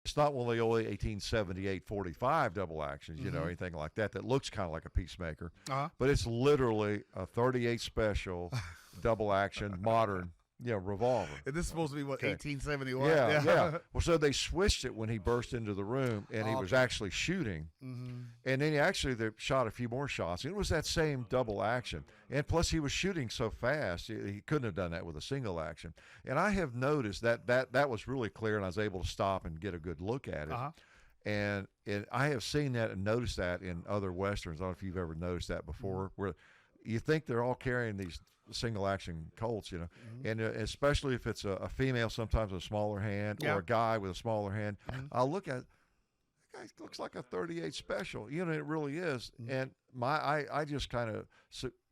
It's not one of the old 1878 45 double actions, anything like that looks kind of like a Peacemaker. But it's literally a 38 special double action modern revolver. And this is supposed to be, what, 1871? Yeah. Well, so they switched it when he burst into the room, and he was actually shooting. And then they shot a few more shots. And it was that same double action. And plus, he was shooting so fast, he couldn't have done that with a single action. And I have noticed that was really clear, and I was able to stop and get a good look at it. And I have seen that and noticed that in other Westerns. I don't know if you've ever noticed that before, where you think they're all carrying these single action Colts, and especially if it's a female, sometimes a smaller hand, or a guy with a smaller hand. I'll look at, that guy looks like a 38 special, it really is. And I just kind of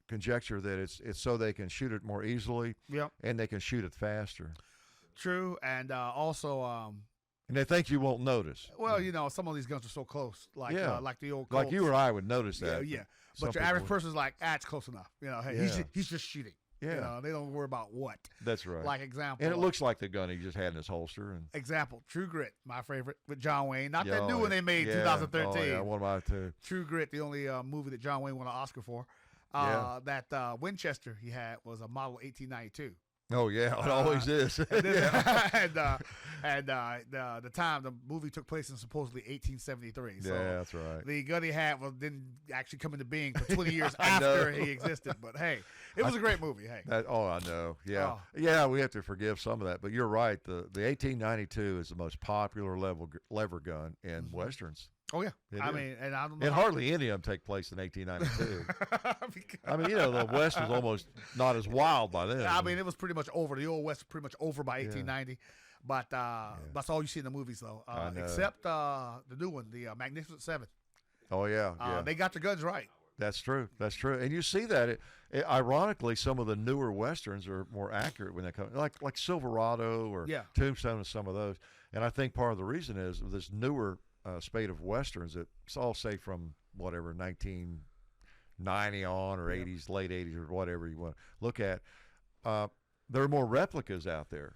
conjecture that it's so they can shoot it more easily, and they can shoot it faster. True, and also. And they think you won't notice. Well, some of these guns are so close, like the old Colts. Like you or I would notice that. Yeah. But your average person's like, it's close enough. Hey, he's just shooting. Yeah. They don't worry about what. That's right. Like example. And it looks like the gun he just had in his holster. And example, True Grit, my favorite, with John Wayne. Not that new one they made in 2013. Oh, yeah, one of mine too. True Grit, the only movie that John Wayne won an Oscar for. That Winchester he had was a model 1892. Oh yeah, it always is. And the time the movie took place in supposedly 1873. So yeah, that's right. The gun he had didn't actually come into being for 20 years after he existed. But hey, it was a great movie. Hey. I know. Yeah, yeah. We have to forgive some of that, but you're right. The 1892 is the most popular lever gun in westerns. Oh yeah, I mean, and I don't know. And hardly any of them take place in 1892. I mean, the West was almost not as wild by then. I mean, it was pretty much over. The old West was pretty much over by 1890. But that's all you see in the movies, though. Except the new one, the Magnificent Seven. Oh yeah. They got the guns right. That's true. That's true. And you see that. Ironically, some of the newer westerns are more accurate when they come, like Silverado or Tombstone and some of those. And I think part of the reason is this newer spate of westerns that's all say from whatever 1990 on or 80s, late 80s or whatever you want to look at. There are more replicas out there.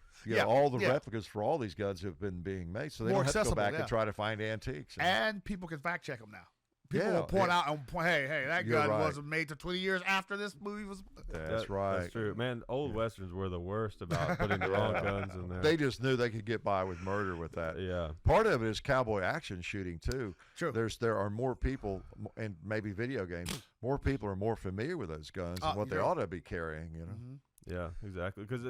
All the replicas for all these guns have been being made, so they don't have to go back and try to find antiques. And people can fact check them now. People will point out and point, hey, that gun wasn't made till 20 years after this movie was. That's right. That's true, man. Old westerns were the worst about putting the wrong guns in there. They just knew they could get by with murder with that. Yeah. Part of it is cowboy action shooting too. True. There are more people, and maybe video games. More people are more familiar with those guns and what they ought to be carrying. Yeah, exactly. Because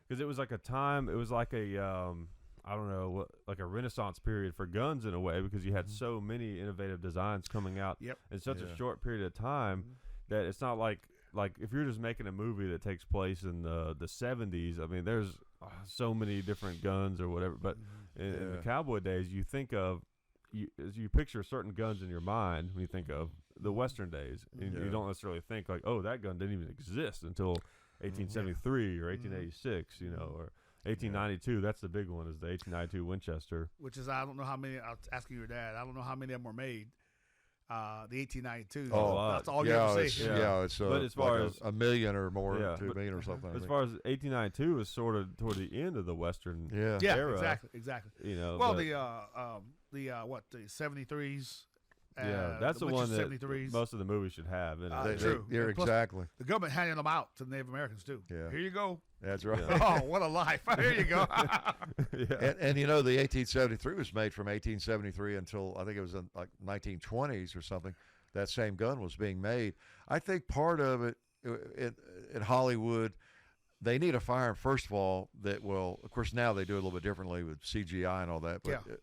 it was like a time. It was like a I don't know, like a Renaissance period for guns in a way, because you had so many innovative designs coming out in such a short period of time that it's not like if you're just making a movie that takes place in the 70s. I mean, there's so many different guns or whatever. But in the cowboy days, you think of you picture certain guns in your mind when you think of the Western days. And you don't necessarily think like, oh, that gun didn't even exist until 1873 or 1886, or 1892, that's the big one, is the 1892 Winchester. Which is, I don't know how many, I was asking your dad, I don't know how many of them were made. The 1892. That's all you ever see. It's but as far as a million or more, 2 million or something. As far as 1892 is sort of toward the end of the Western era. Exactly. Well, the 73s. That's the one that most of the movies should have. True. Exactly. The government handing them out to the Native Americans too. Yeah. Here you go. That's right. Oh, what a life! Here you go. And the 1873 was made from 1873 until I think it was in like 1920s or something. That same gun was being made. I think part of it in Hollywood, they need a firearm first of all that will. Of course, now they do it a little bit differently with CGI and all that.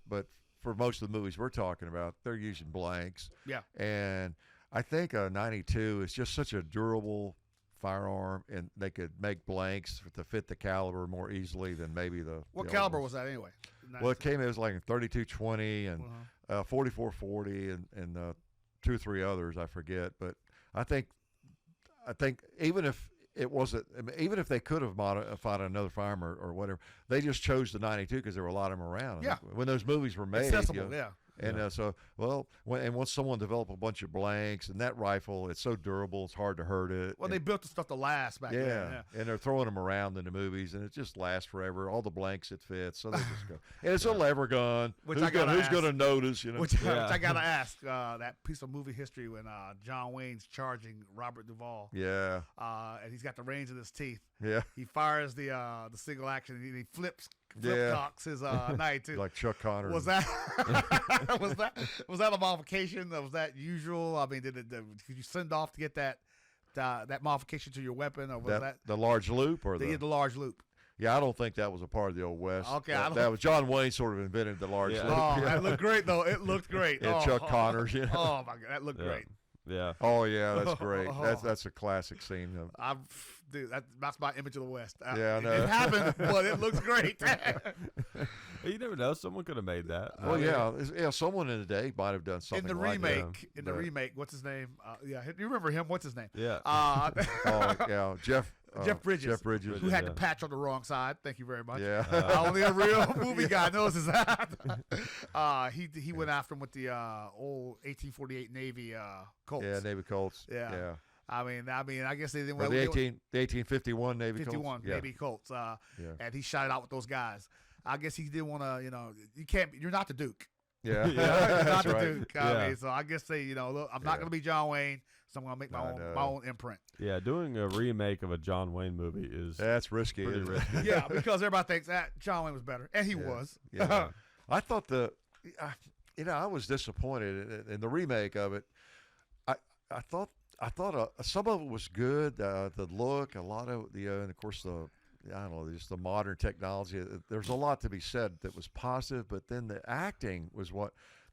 But for most of the movies we're talking about, they're using blanks. Yeah. And I think a 92 is just such a durable firearm, and they could make blanks to fit the caliber more easily than maybe the. What caliber was that anyway? Well, it was like 32-20 and 44-40 and 2 or 3 others I forget. But I think even if it wasn't, even if they could have modified another firearm or whatever, they just chose the 92 because there were a lot of them around. Yeah. When those movies were made, accessible. And once someone developed a bunch of blanks, and that rifle, it's so durable, it's hard to hurt it. Well, they built the stuff to last back then. Yeah, and they're throwing them around in the movies, and it just lasts forever. All the blanks it fits, so they just go. And it's a lever gun. Who's going to notice? Which I gotta ask. That piece of movie history when John Wayne's charging Robert Duvall. Yeah. And he's got the reins in his teeth. Yeah. He fires the single action, and he flip cocks his knife too. Like Chuck Connor. Was that was that a modification? Was that usual? I mean, did you send off to get that modification to your weapon, or was that the large loop or the large loop? Yeah, I don't think that was a part of the Old West. Okay, that was John Wayne sort of invented the large loop. Oh, that looked great though. It looked great. And Chuck Connors. You know? Oh my God, that looked great. Yeah. Oh yeah, that's great. That's a classic scene. Dude, that's my image of the West. Yeah, I know. It happened, but it looks great. You never know. Someone could have made that. Well, yeah. Someone in the day might have done something in the like remake. that. In the remake, what's his name? You remember him? What's his name? Yeah. Jeff. Jeff Bridges. Jeff Bridges, who had the patch on the wrong side. Thank you very much. Yeah. Only a real movie guy knows that. He went after him with the old 1848 Navy Colts. Yeah, Navy Colts. Yeah. I mean, I guess they didn't. The 1851 Navy 51 Colts. Navy Colts. And he shot it out with those guys. I guess he didn't want to. You're not the Duke. Yeah, you're not the right. Duke. I mean, so I guess look, I'm not going to be John Wayne, so I'm going to make my own imprint. Yeah, doing a remake of a John Wayne movie is that's risky. Pretty risky. Yeah, because everybody thinks that John Wayne was better, and he was. Yeah. I thought I was disappointed in the remake of it. I thought some of it was good. The look, a lot of and of course I don't know, just the modern technology. There's a lot to be said that was positive, but then the acting was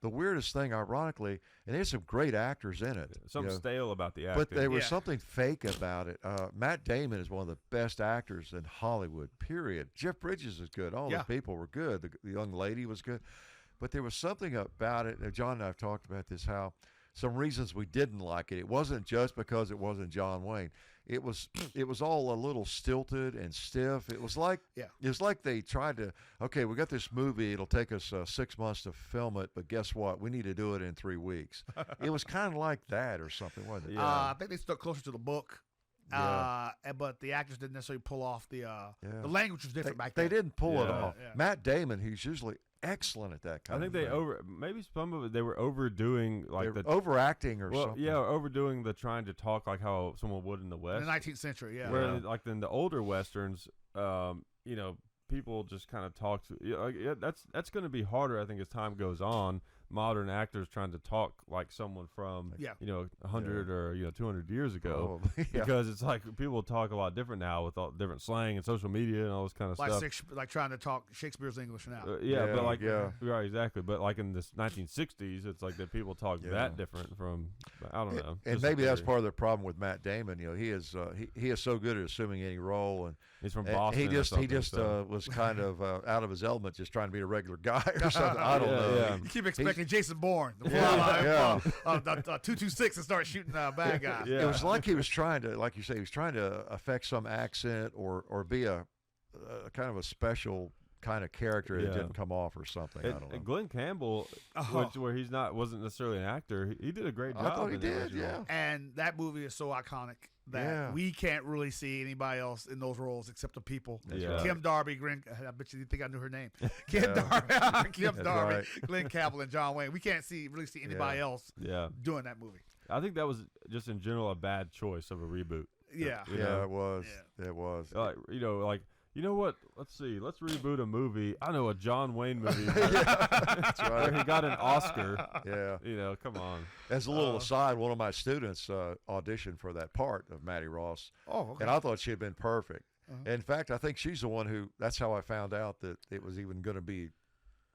the weirdest thing, ironically, and there's some great actors in it. Something stale about the acting. But there was something fake about it. Matt Damon is one of the best actors in Hollywood, period. Jeff Bridges is good. All the people were good. The young lady was good. But there was something about it, John and I have talked about this, how some reasons we didn't like it. It wasn't just because it wasn't John Wayne. It was all a little stilted and stiff. It was like they tried to, okay, we got this movie. It'll take us 6 months to film it, but guess what? We need to do it in 3 weeks. It was kind of like that or something, wasn't it? I think they stuck closer to the book. But the actors didn't necessarily pull off the language was different back then. They didn't pull it off. Yeah. Matt Damon, who's usually excellent at that kind of thing. I think maybe some of it they were overdoing, like the overacting or something. Yeah, overdoing the trying to talk like how someone would in the West. In the 19th century, yeah. Where like in the older Westerns, people just kind of talk to that's going to be harder, I think, as time goes on. Modern actors trying to talk like someone from 100 or 200 years ago, because it's like people talk a lot different now with all different slang and social media and all this kind of stuff. Like trying to talk Shakespeare's English now. Right, exactly. But like in the 1960s, it's like that people talk that different from, I don't know. And maybe that's part of the problem with Matt Damon. He is he is so good at assuming any role, and he's from Boston. He just was kind of out of his element, just trying to be a regular guy or something. I don't know. Yeah. You keep expecting Jason Bourne, 226, and start shooting bad guys. It was like he was trying to, like you say, he was trying to affect some accent or be a kind of a special kind of character that didn't come off or something. I don't know. And Glenn Campbell, where wasn't necessarily an actor, he did a great job. I thought he did, And that movie is so iconic that we can't really see anybody else in those roles except the people. Kim Darby, I bet you didn't think I knew her name. Kim Darby, Glenn Campbell, and John Wayne. We can't really see anybody else doing that movie. I think that was just in general a bad choice of a reboot. It was. Yeah. It was. You know what? Let's see. Let's reboot a movie. I know, a John Wayne movie. That's right. Where he got an Oscar. Yeah. Come on. As a little aside, one of my students auditioned for that part of Mattie Ross. Oh, okay. And I thought she had been perfect. In fact, I think she's the one that's how I found out that it was even going to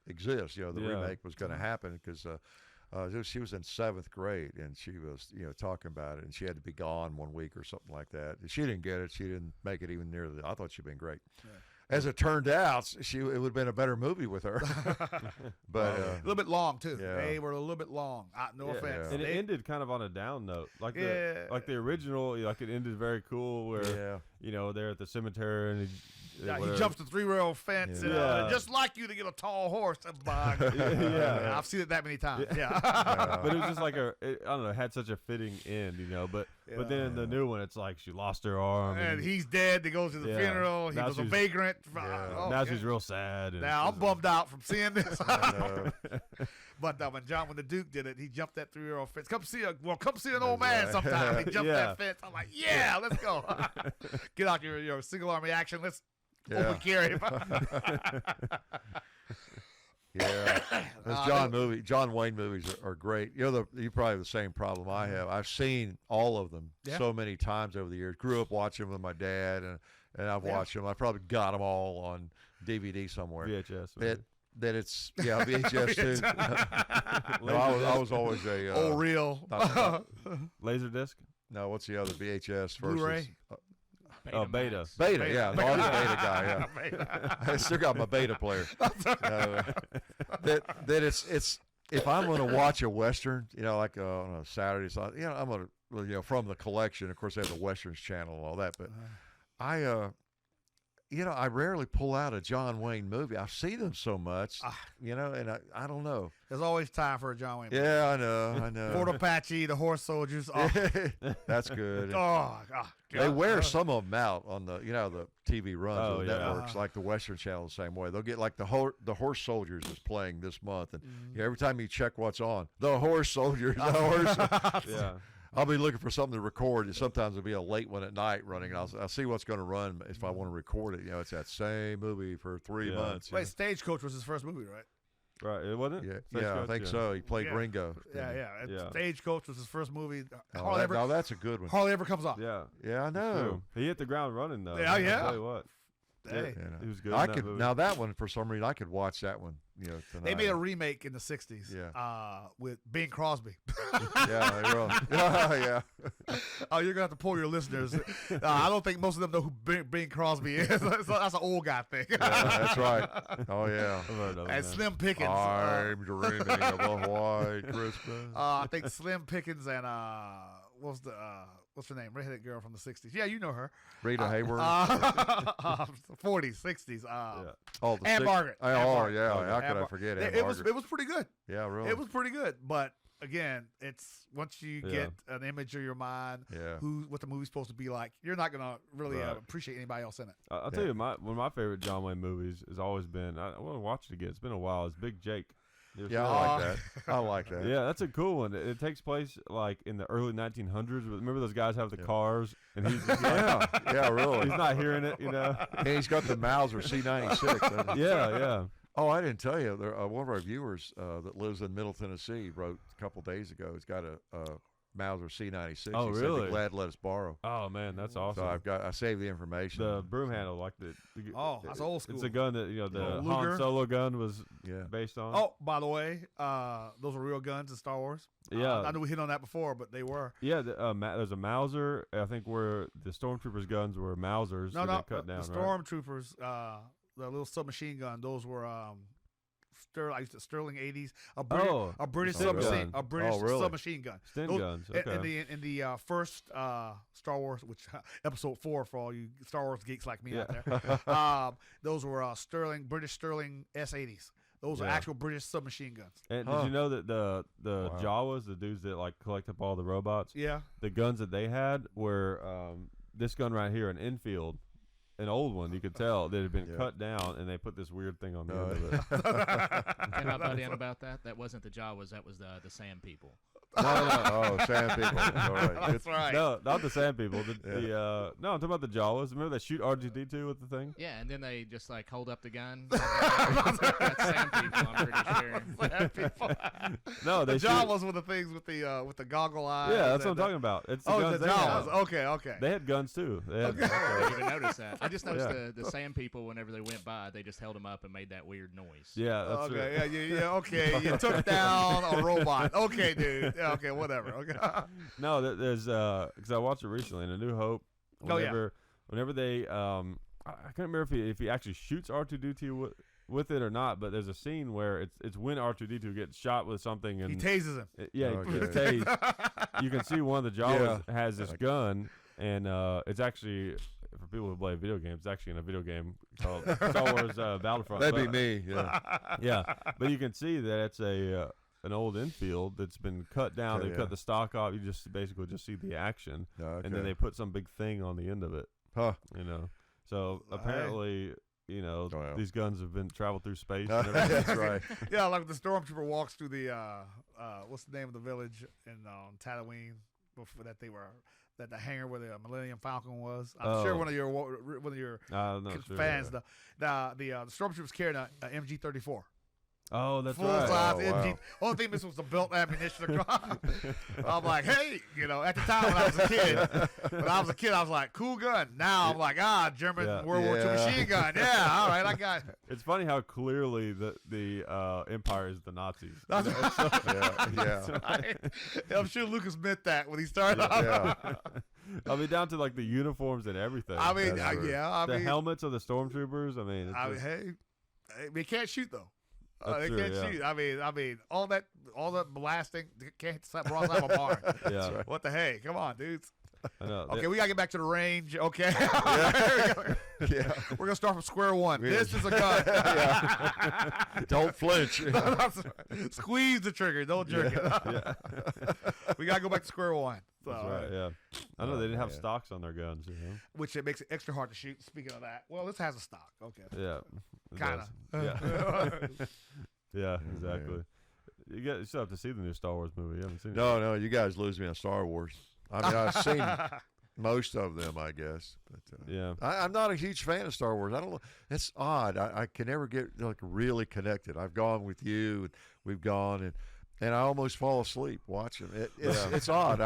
exist. The remake was going to happen, because she was in 7th grade, and she was, talking about it, and she had to be gone 1 week or something like that. She didn't get it. She didn't make it even near I thought she'd been great. Yeah. As it turned out, it would have been a better movie with her. But a little bit long too. Yeah. They were a little bit long. No offense. And it ended kind of on a down note, like the original. Like it ended very cool, where they're at the cemetery, and he jumps the 3-rail fence, just like you to get a tall horse. I've seen it that many times. Yeah, but it was just like I don't know, it had such a fitting end, But then in the new one, it's like she lost her arm, and he's dead. They go to the funeral. He was a vagrant. Now she's real sad. Now I'm bummed out from seeing this. But when the Duke did it, he jumped that 3-rail fence. Come see an old man sometime. He jumped that fence. I'm like, let's go. Get out your single arm reaction. Let's open carry him. Those John Wayne movies are great. You probably have the same problem I have. I've seen all of them so many times over the years. Grew up watching them with my dad, and I've watched them. I probably got them all on DVD somewhere. VHS. That it's VHS too. No, I was always a reel. Laserdisc. No, what's the other VHS versus Blu-ray? Beta. Beta, yeah. No, I'm a Beta guy, yeah. I still got my Beta player. That it's if I'm going to watch a Western, like on a Saturday, so I'm going to, from the collection. Of course, they have the Westerns channel and all that, but I rarely pull out a John Wayne movie. I've seen them so much, and I don't know. There's always time for a John Wayne movie. Yeah, I know. Fort Apache, the Horse Soldiers. Oh. That's good. God. They wear some of them out on the TV runs of the networks, like the Western Channel the same way. They'll get like the Horse Soldiers is playing this month, and every time you check what's on, the Horse Soldiers, the Horse. Yeah. I'll be looking for something to record, and sometimes it'll be a late one at night running, and I'll see what's going to run if I want to record it. It's that same movie for 3 months. Wait, Stagecoach was his first movie, right? Right, it wasn't it? Yeah, I think so. He played Ringo. Yeah. Stagecoach was his first movie. Now that's a good one. Hardly ever comes off. Yeah, I know. He hit the ground running though. Yeah. I'll tell you what. Hey. He was good. Now that one, for some reason, I could watch that one. Tonight. They made a remake in the '60s. With Bing Crosby. Yeah, they will. Yeah. Oh, you're gonna have to pull your listeners. I don't think most of them know who Bing Crosby is. That's an old guy thing. Yeah, that's right. Oh yeah. And Slim Pickens. I'm dreaming of a white Christmas. I think Slim Pickens and what's her name? Redheaded girl from the '60s. Yeah, you know her. Rita Hayworth. 40s, 60s. Anne Margaret. How could I forget Anne Margaret? It was pretty good. Yeah, really. It was pretty good, but again, it's once you get an image of your mind, what the movie's supposed to be like, you're not gonna really appreciate anybody else in it. I'll tell you, one of my favorite John Wayne movies has always been. I want to watch it again. It's been a while. It's Big Jake. Yeah, I like that. I like that. Yeah, that's a cool one. It takes place like in the early 1900s. Remember those guys have the cars, and he's really. He's not hearing it, And he's got the Mauser C96. Yeah. Oh, I didn't tell you. One of our viewers that lives in Middle Tennessee wrote a couple days ago. He's got a Mauser C96. Oh, he really? Said glad to let us borrow. Oh man, that's awesome. So I saved the information. The broom handle, like that's old school. It's a gun that the Han Solo gun was based on. Oh, by the way, those were real guns in Star Wars. Yeah, I knew we hit on that before, but they were. Yeah, there's a Mauser. I think where the stormtroopers' guns were Mausers. No, cut down. The stormtroopers, the little submachine gun. Those were Sterling 80s, a British submachine, submachine gun. Sten guns. Okay. In the first Star Wars, which episode 4 for all you Star Wars geeks like me out there, those were British Sterling S80s. Those are actual British submachine guns. And did you know that the Jawas, the dudes that like collect up all the robots, the guns that they had were this gun right here, an Enfield. An old one, you could tell that had been cut down, and they put this weird thing on the end of it. Can I butt in about that? That wasn't the Jawas. That was the Sand People. No, Sand People. All right. That's right. No, not the Sand People. No, I'm talking about the Jawas. Remember they shoot R2-D2 with the thing? Yeah, and then they just like hold up the gun. That's Sand People, I'm pretty sure. Sand People. No, the Jawas were the things with the goggle eyes. Yeah, that's what I'm talking about. It's the guns the Jawas. Okay. They had guns too. I didn't even notice that. I just noticed the Sand People, whenever they went by, they just held them up and made that weird noise. Yeah, that's right. Yeah, okay. You took down a robot. Okay, dude. Yeah, okay, whatever. Okay. No, there's because I watched it recently in A New Hope. Whenever they I can't remember if he actually shoots R2-D2 with it or not, but there's a scene where it's when R2-D2 gets shot with something and he tases him. He gets tased. You can see one of the Jawas has this gun, and it's actually, for people who play video games. It's actually in a video game called Star Wars Battlefront. That'd be me. Yeah. Yeah, but you can see that it's an old infield that's been cut down. They cut the stock off. You just basically just see the action, and then they put some big thing on the end of it. Huh. You know, so apparently, you know, wow. these guns have been traveled through space. And everything. That's right. Yeah, like the stormtrooper walks through the what's the name of the village in Tatooine before that that the hangar where the Millennium Falcon was. I'm sure one of your fans. Sure, the stormtroopers carrying a MG-34. Oh, that's Full right. size Oh, MG. wow. Only thing missing was the belt ammunition across. I'm like, hey, you know, at the time when I was a kid, I was like, cool gun. Now I'm like, German World War II machine gun. Yeah, all right, I got it. It's funny how clearly the Empire is the Nazis. I'm sure Lucas meant that when he started off. Yeah. I mean, down to like the uniforms and everything. I mean, the helmets of the stormtroopers. I mean, hey, they can't shoot though. They True, can't shoot. I mean, all that blasting can't hit the broadside of a barn. Yeah. Right. What the hey? Come on, dudes. I know. Okay, we gotta get back to the range. Okay. Yeah. We're gonna start from square one. Yeah. This is a gun. Don't flinch. Squeeze the trigger. Don't jerk it. Yeah. We gotta go back to square one. So, That's right. Yeah. I know they didn't have stocks on their guns. You know. which it makes it extra hard to shoot. Speaking of that, well, this has a stock. Okay. Yeah. It Kinda. does. Yeah. Yeah. Exactly. You still have to see the new Star Wars movie. You haven't seen it. No, you guys lose me on Star Wars. I mean, I've seen most of them, I guess. But Yeah. I'm not a huge fan of Star Wars. I don't know. It's odd. I can never get like really connected. I've gone with you, and we've gone, and I almost fall asleep watching it. It's odd.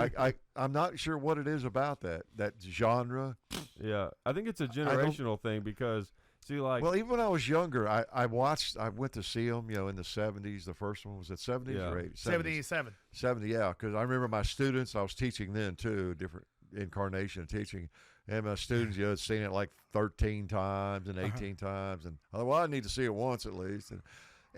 I'm not sure what it is about that genre. Yeah. I think it's a generational thing because see, like, Well, even when I was younger, I went to see them, in the 70s. The first one was at 70s or 80s? 77. 70, yeah, because I remember my students, I was teaching then too, different incarnation of teaching, and my students, had seen it like 13 times and 18 times, and I thought, well, I need to see it once at least, and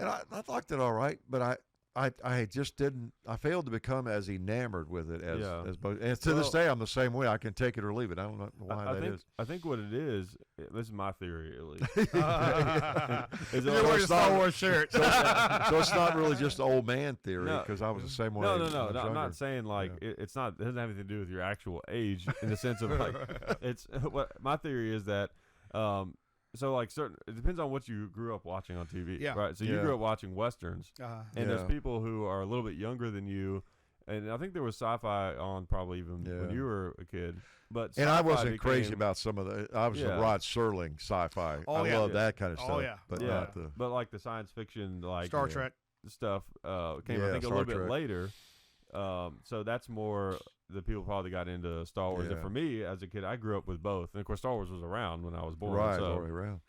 I liked it all right, but I just didn't. I failed to become as enamored with it as both. And to this day, I'm the same way. I can take it or leave it. I don't know why that is. I think what it is. This is my theory, at least. Is you're wearing a Star Wars shirt. So it's not really just old man theory because I was the same way. No. I'm not saying like it's not. It doesn't have anything to do with your actual age in the sense of like it's. What my theory is that. So like it depends on what you grew up watching on TV, right? So you grew up watching westerns, and there's people who are a little bit younger than you, and I think there was sci-fi on probably even when you were a kid. But I wasn't crazy about some of the. I was a Rod Serling sci-fi. Oh, I love that kind of stuff. But not the. But like the science fiction, like Star Trek stuff, came I think a little bit later. So that's more the people probably got into Star Wars. And for me, as a kid, I grew up with both. And of course, Star Wars was around when I was born. Right, so, already around.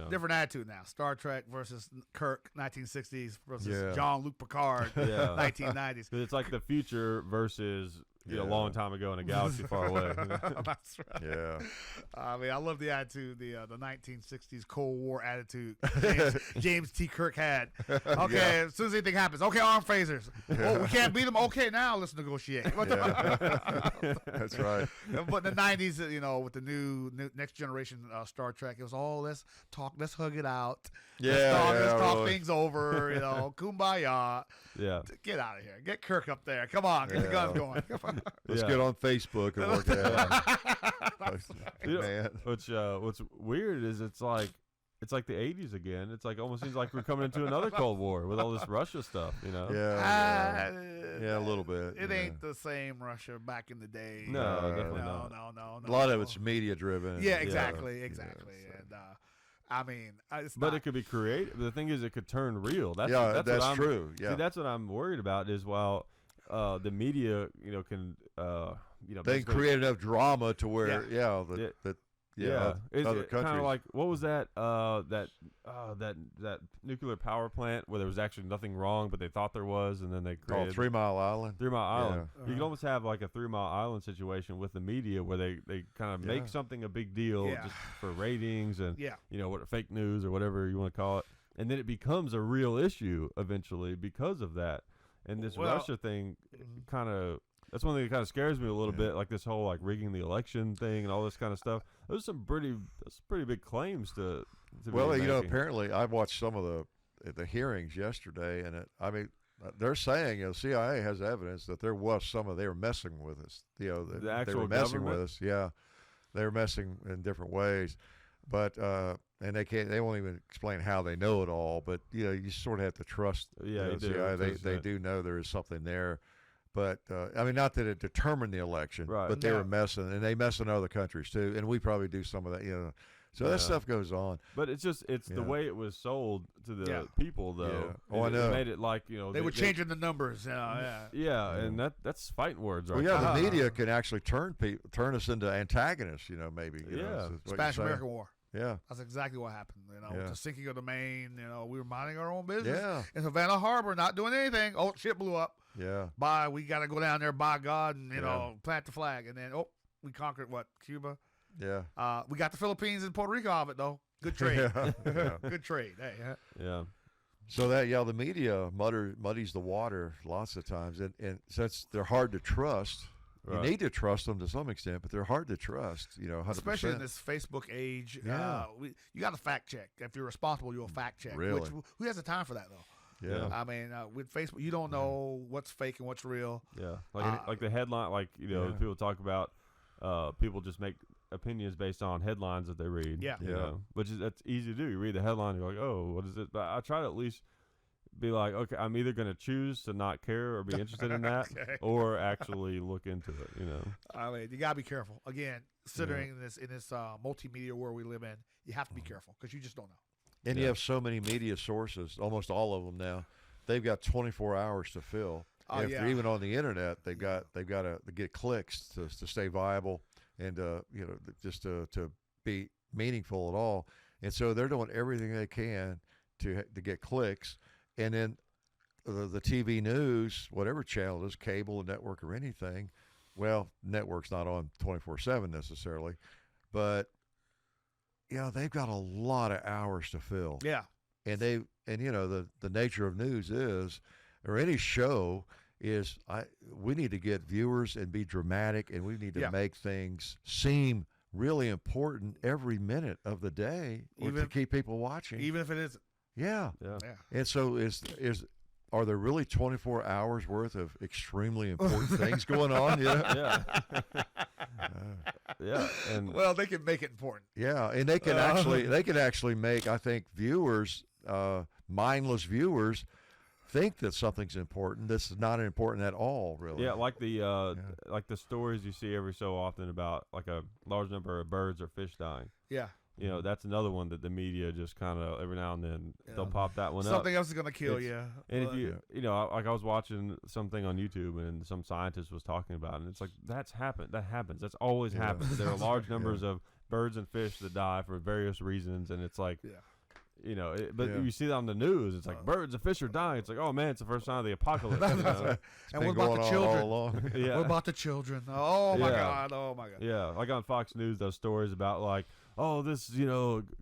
Different attitude now. Star Trek versus Kirk, 1960s versus Jean-Luc Picard, 1990s. It's like the future versus a long time ago in a galaxy far away. That's right. Yeah. I mean, I love the attitude, the 1960s Cold War attitude James T. Kirk had. Okay, as soon as anything happens, okay, arm phasers. Oh, we can't beat them. Okay, now let's negotiate. That's right. But in the 90s, with the new next generation Star Trek, it was let's talk, let's hug it out. Let's talk things over, kumbaya. Yeah. Get out of here. Get Kirk up there. Come on, get the guns going. Come on. Let's get on Facebook and work it out. Man. What's weird is it's like the 80s again. It's like almost seems like we're coming into another Cold War with all this Russia stuff, Yeah, a little bit. It ain't the same Russia back in the day. No, definitely not. No. A lot of it's media driven. Yeah, exactly. And I mean, but it could be creative. The thing is, it could turn real. That's true. Yeah, see, that's what I'm worried about. Is while the media, can they can create enough drama to where other countries. Kind of like what was that that nuclear power plant where there was actually nothing wrong, but they thought there was, and then they created 3 Mile Island. 3 Mile Island. You can almost have like a 3 Mile Island situation with the media where they kind of make something a big deal just for ratings and what fake news or whatever you want to call it, and then it becomes a real issue eventually because of that. And this Russia thing kind of That's one thing that kind of scares me a little bit, like this whole like rigging the election thing and all this kind of stuff. Those are pretty big claims to well, be you know, making. apparently I watched some of the hearings yesterday, and I mean, they're saying, CIA has evidence that they were messing with us. The actual they were messing government? with us. Yeah, they were messing in different ways, but and they won't even explain how they know it all. But you sort of have to trust. Yeah, CIA. They do know there is something there. But I mean, not that it determined the election, right. but they were messing, and they mess in other countries too, and we probably do some of that, So that stuff goes on. But it's the way it was sold to the people, though. Yeah. Oh, I know. It made it like they were changing the numbers. Yeah, and that's fighting words, right? Well, yeah, the media can actually turn us into antagonists. Maybe. Spanish American War. Yeah, that's exactly what happened. The sinking of the Maine. We were minding our own business. Yeah. In Havana Harbor, not doing anything. Oh, shit blew up. Yeah. We got to go down there, by God, and plant the flag. And then we conquered Cuba. Yeah. We got the Philippines and Puerto Rico of it though. Good trade. Good trade. Hey. Yeah. So the media muddies the water lots of times, and since they're hard to trust. Right. You need to trust them to some extent, but they're hard to trust, 100%. Especially in this Facebook age. Yeah. You got to fact check. If you're responsible, you'll fact check. Really? Who has the time for that, though? Yeah. I mean, with Facebook, you don't know what's fake and what's real. Yeah. Like the headline, people talk about people just make opinions based on headlines that they read. Yeah. Which that's easy to do. You read the headline, you're like, oh, what is it? But I try to at least be like, okay, I'm either going to choose to not care or be interested in that or actually look into it, I mean, you got to be careful. Again, considering in this multimedia world we live in, you have to be careful because you just don't know. And you have so many media sources, almost all of them now. They've got 24 hours to fill. Even on the internet, they've got to get clicks to stay viable and just to be meaningful at all. And so they're doing everything they can to get clicks. And then the TV news, whatever channel it is, cable, network, or anything, well, network's not on 24/7 necessarily, but they've got a lot of hours to fill. Yeah, and the nature of news is, or any show is, we need to get viewers and be dramatic, and we need to make things seem really important every minute of the day, to keep people watching, even if it isn't. Yeah. And so are there really 24 hours worth of extremely important things going on? Yeah. And well, they can make it important. Yeah, and they can actually make, I think, viewers, mindless viewers, think that something's important. This is not important at all, really. Yeah, like the stories you see every so often about like a large number of birds or fish dying. Yeah. That's another one that the media just kind of every now and then they'll pop that one up. Something else is going to kill you. And if like I was watching something on YouTube and some scientist was talking about it, and it's like that happens. That's always happens. There are large numbers of birds and fish that die for various reasons, and it's like, you see that on the news. It's like birds and fish are dying. It's like, oh man, it's the first sign of the apocalypse. And what about the children? Yeah. What about the children? Oh my God. Oh my God. Yeah, like on Fox News, those stories about like, oh, this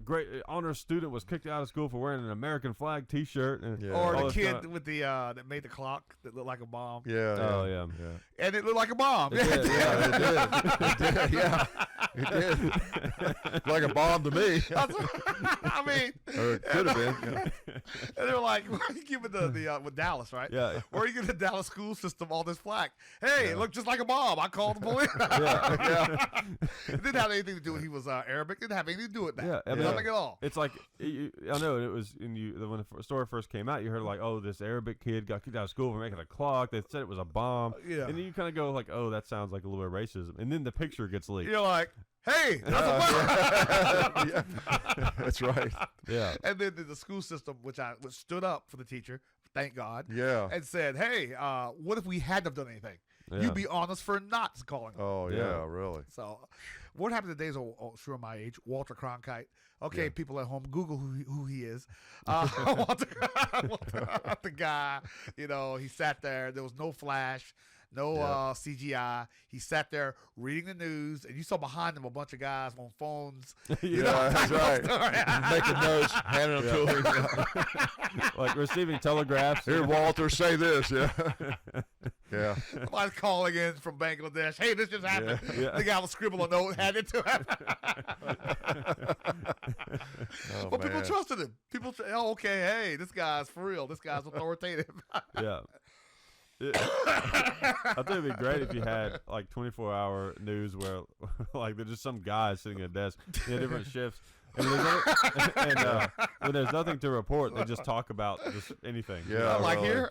great honor student was kicked out of school for wearing an American flag T-shirt, or the kid with the that made the clock that looked like a bomb. Yeah. And it looked like a bomb. It did. It did. Yeah, it did. Like a bomb to me. I mean, or it could have been. And they're like, "Why are you giving the with Dallas, right? Yeah. Where are you giving the Dallas school system all this flack? Hey, it looked just like a bomb. I called the police. It didn't have anything to do with he was Arabic. It didn't have anything to do with that. Yeah, nothing at all. It's like I know it was when the story first came out. You heard like, oh, this Arabic kid got kicked out of school for making a clock. They said it was a bomb. Yeah. And then you kind of go like, oh, that sounds like a little bit of racism. And then the picture gets leaked. You're like, hey, that's a bomb. Yeah. That's right. Yeah. And then the school system, which stood up for the teacher, thank God. Yeah. And said, hey, what if we hadn't have done anything? Yeah. You'd be on us for not calling them. Oh, yeah, really. So what happened to the days of, sure my age, Walter Cronkite. Okay, people at home, Google who he is. Walter, the guy, he sat there. There was no flash, no CGI. He sat there reading the news, and you saw behind him a bunch of guys on phones. That's right. Making notes, handing them to him. Like receiving telegraphs. Here, Walter, say this. Yeah. Yeah. Somebody's calling in from Bangladesh. Hey, this just happened. Yeah. The guy will scribble a note, hand it to him. But people trusted him. People say, "Oh, okay, hey, this guy's for real. This guy's authoritative." Yeah. I think it'd be great if you had like 24-hour news where like there's just some guy sitting at a desk in different shifts. And when there's nothing to report, they just talk about just anything. Yeah, like really. here.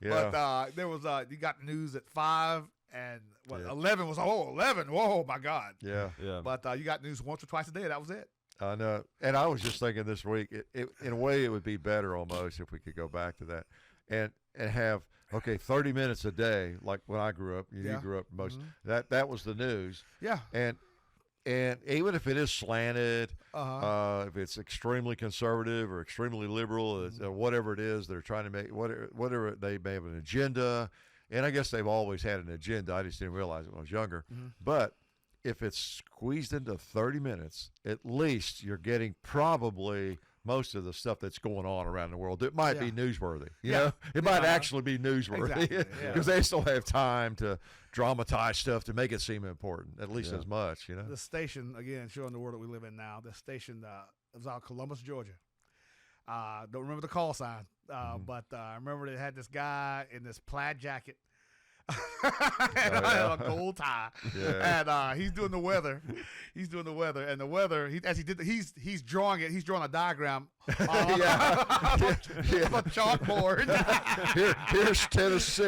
Yeah. But there was you got news at 5 and 11 was 11. Whoa, my God. Yeah. Yeah. But you got news once or twice a day. That was it. I know. And I was just thinking this week, in a way, it would be better almost if we could go back to that and have 30 minutes a day, like when I grew up. You grew up most. That was the news. Yeah. And even if it is slanted, if it's extremely conservative or extremely liberal, whatever it is, they're trying to make whatever they may have an agenda. And I guess they've always had an agenda. I just didn't realize it when I was younger. But if it's squeezed into 30 minutes, at least you're getting probably most of the stuff that's going on around the world. It might be newsworthy. You know, it might actually be newsworthy because they still have time to dramatize stuff to make it seem important, at least as much. You know, the station again, showing the world that we live in now. The station was out of Columbus, Georgia. Don't remember the call sign, but I remember they had this guy in this plaid jacket. And I had a gold tie, and he's doing the weather. He's doing the weather, and the weather. He's drawing it. He's drawing a diagram of a chalkboard. Here's Tennessee.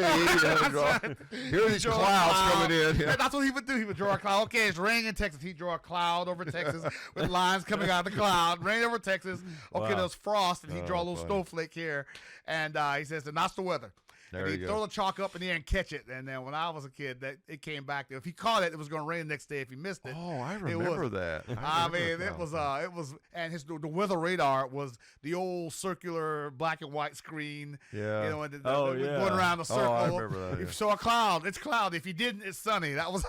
Here are these clouds coming in. Yeah. That's what he would do. He would draw a cloud. Okay, it's raining in Texas. He'd draw a cloud over Texas with lines coming out of the cloud. Rain over Texas. Okay, there's frost, and he'd draw a little snowflake here. And he says, and that's the weather. There and he'd throw the chalk up in the air and catch it. And then when I was a kid, it came back. If he caught it, it was going to rain the next day. If he missed it, I remember that. It was, and the weather radar was the old circular black and white screen. Yeah. You know, and going around the circle. I remember that. If you saw a cloud, it's cloudy. If you didn't, it's sunny. That was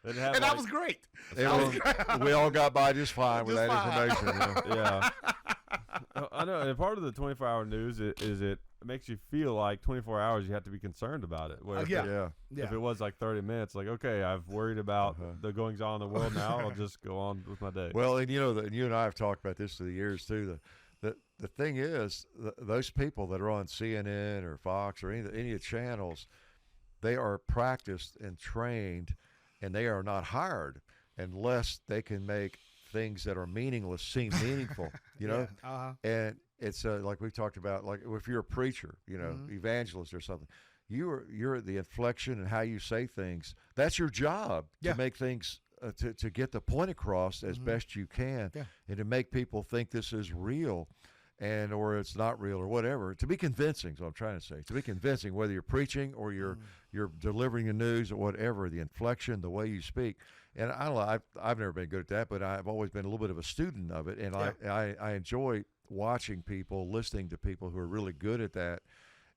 and that was great. We all got by just fine with that information. Yeah. I know, and part of the 24-hour news is it makes you feel like 24 hours you have to be concerned about it. Where if it was like 30 minutes, like, okay, I've worried about the goings on in the world now, I'll just go on with my day. Well, and you and I have talked about this through the years too. The thing is, those people that are on CNN or Fox or any of the channels, they are practiced and trained, and they are not hired unless they can make things that are meaningless seem meaningful, you know? And it's like we talked about, like if you're a preacher, evangelist or something, you're the inflection and how you say things. That's your job to make things, to get the point across as best you can and to make people think this is real or it's not real or whatever. To be convincing is what I'm trying to say. To be convincing, whether you're preaching or you're delivering the news or whatever, the inflection, the way you speak. And I don't know, I've never been good at that, but I've always been a little bit of a student of it. And I enjoy watching people, listening to people who are really good at that.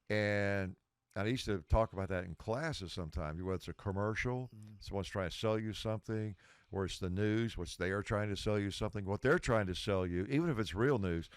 And I used to talk about that in classes sometimes, whether it's a commercial, someone's trying to sell you something, or it's the news, which they are trying to sell you something. What they're trying to sell you, even if it's real news,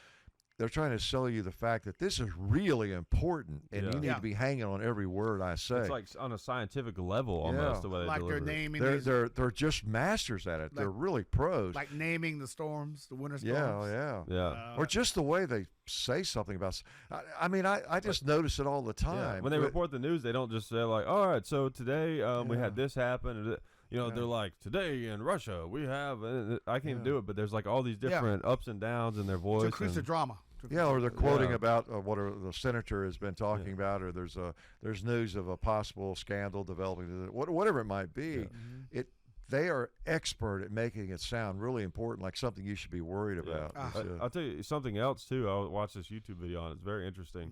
they're trying to sell you the fact that this is really important, and you need to be hanging on every word I say. It's like on a scientific level almost the way they like deliver they're naming they're just masters at it. They're really pros. Like naming the storms, the winter storms. Or just the way they say something about. I just notice it all the time. Yeah. When they report the news, they don't just say like, "All right, so today we had this happen." They're like, today in Russia we have. I can't even do it, but there's like all these different ups and downs in their voice. To increase the drama. Or they're quoting about what the senator has been talking about, or there's news of a possible scandal developing, whatever it might be. They are expert at making it sound really important, like something you should be worried about. I'll tell you something else too. I watched this YouTube video on it. It's very interesting.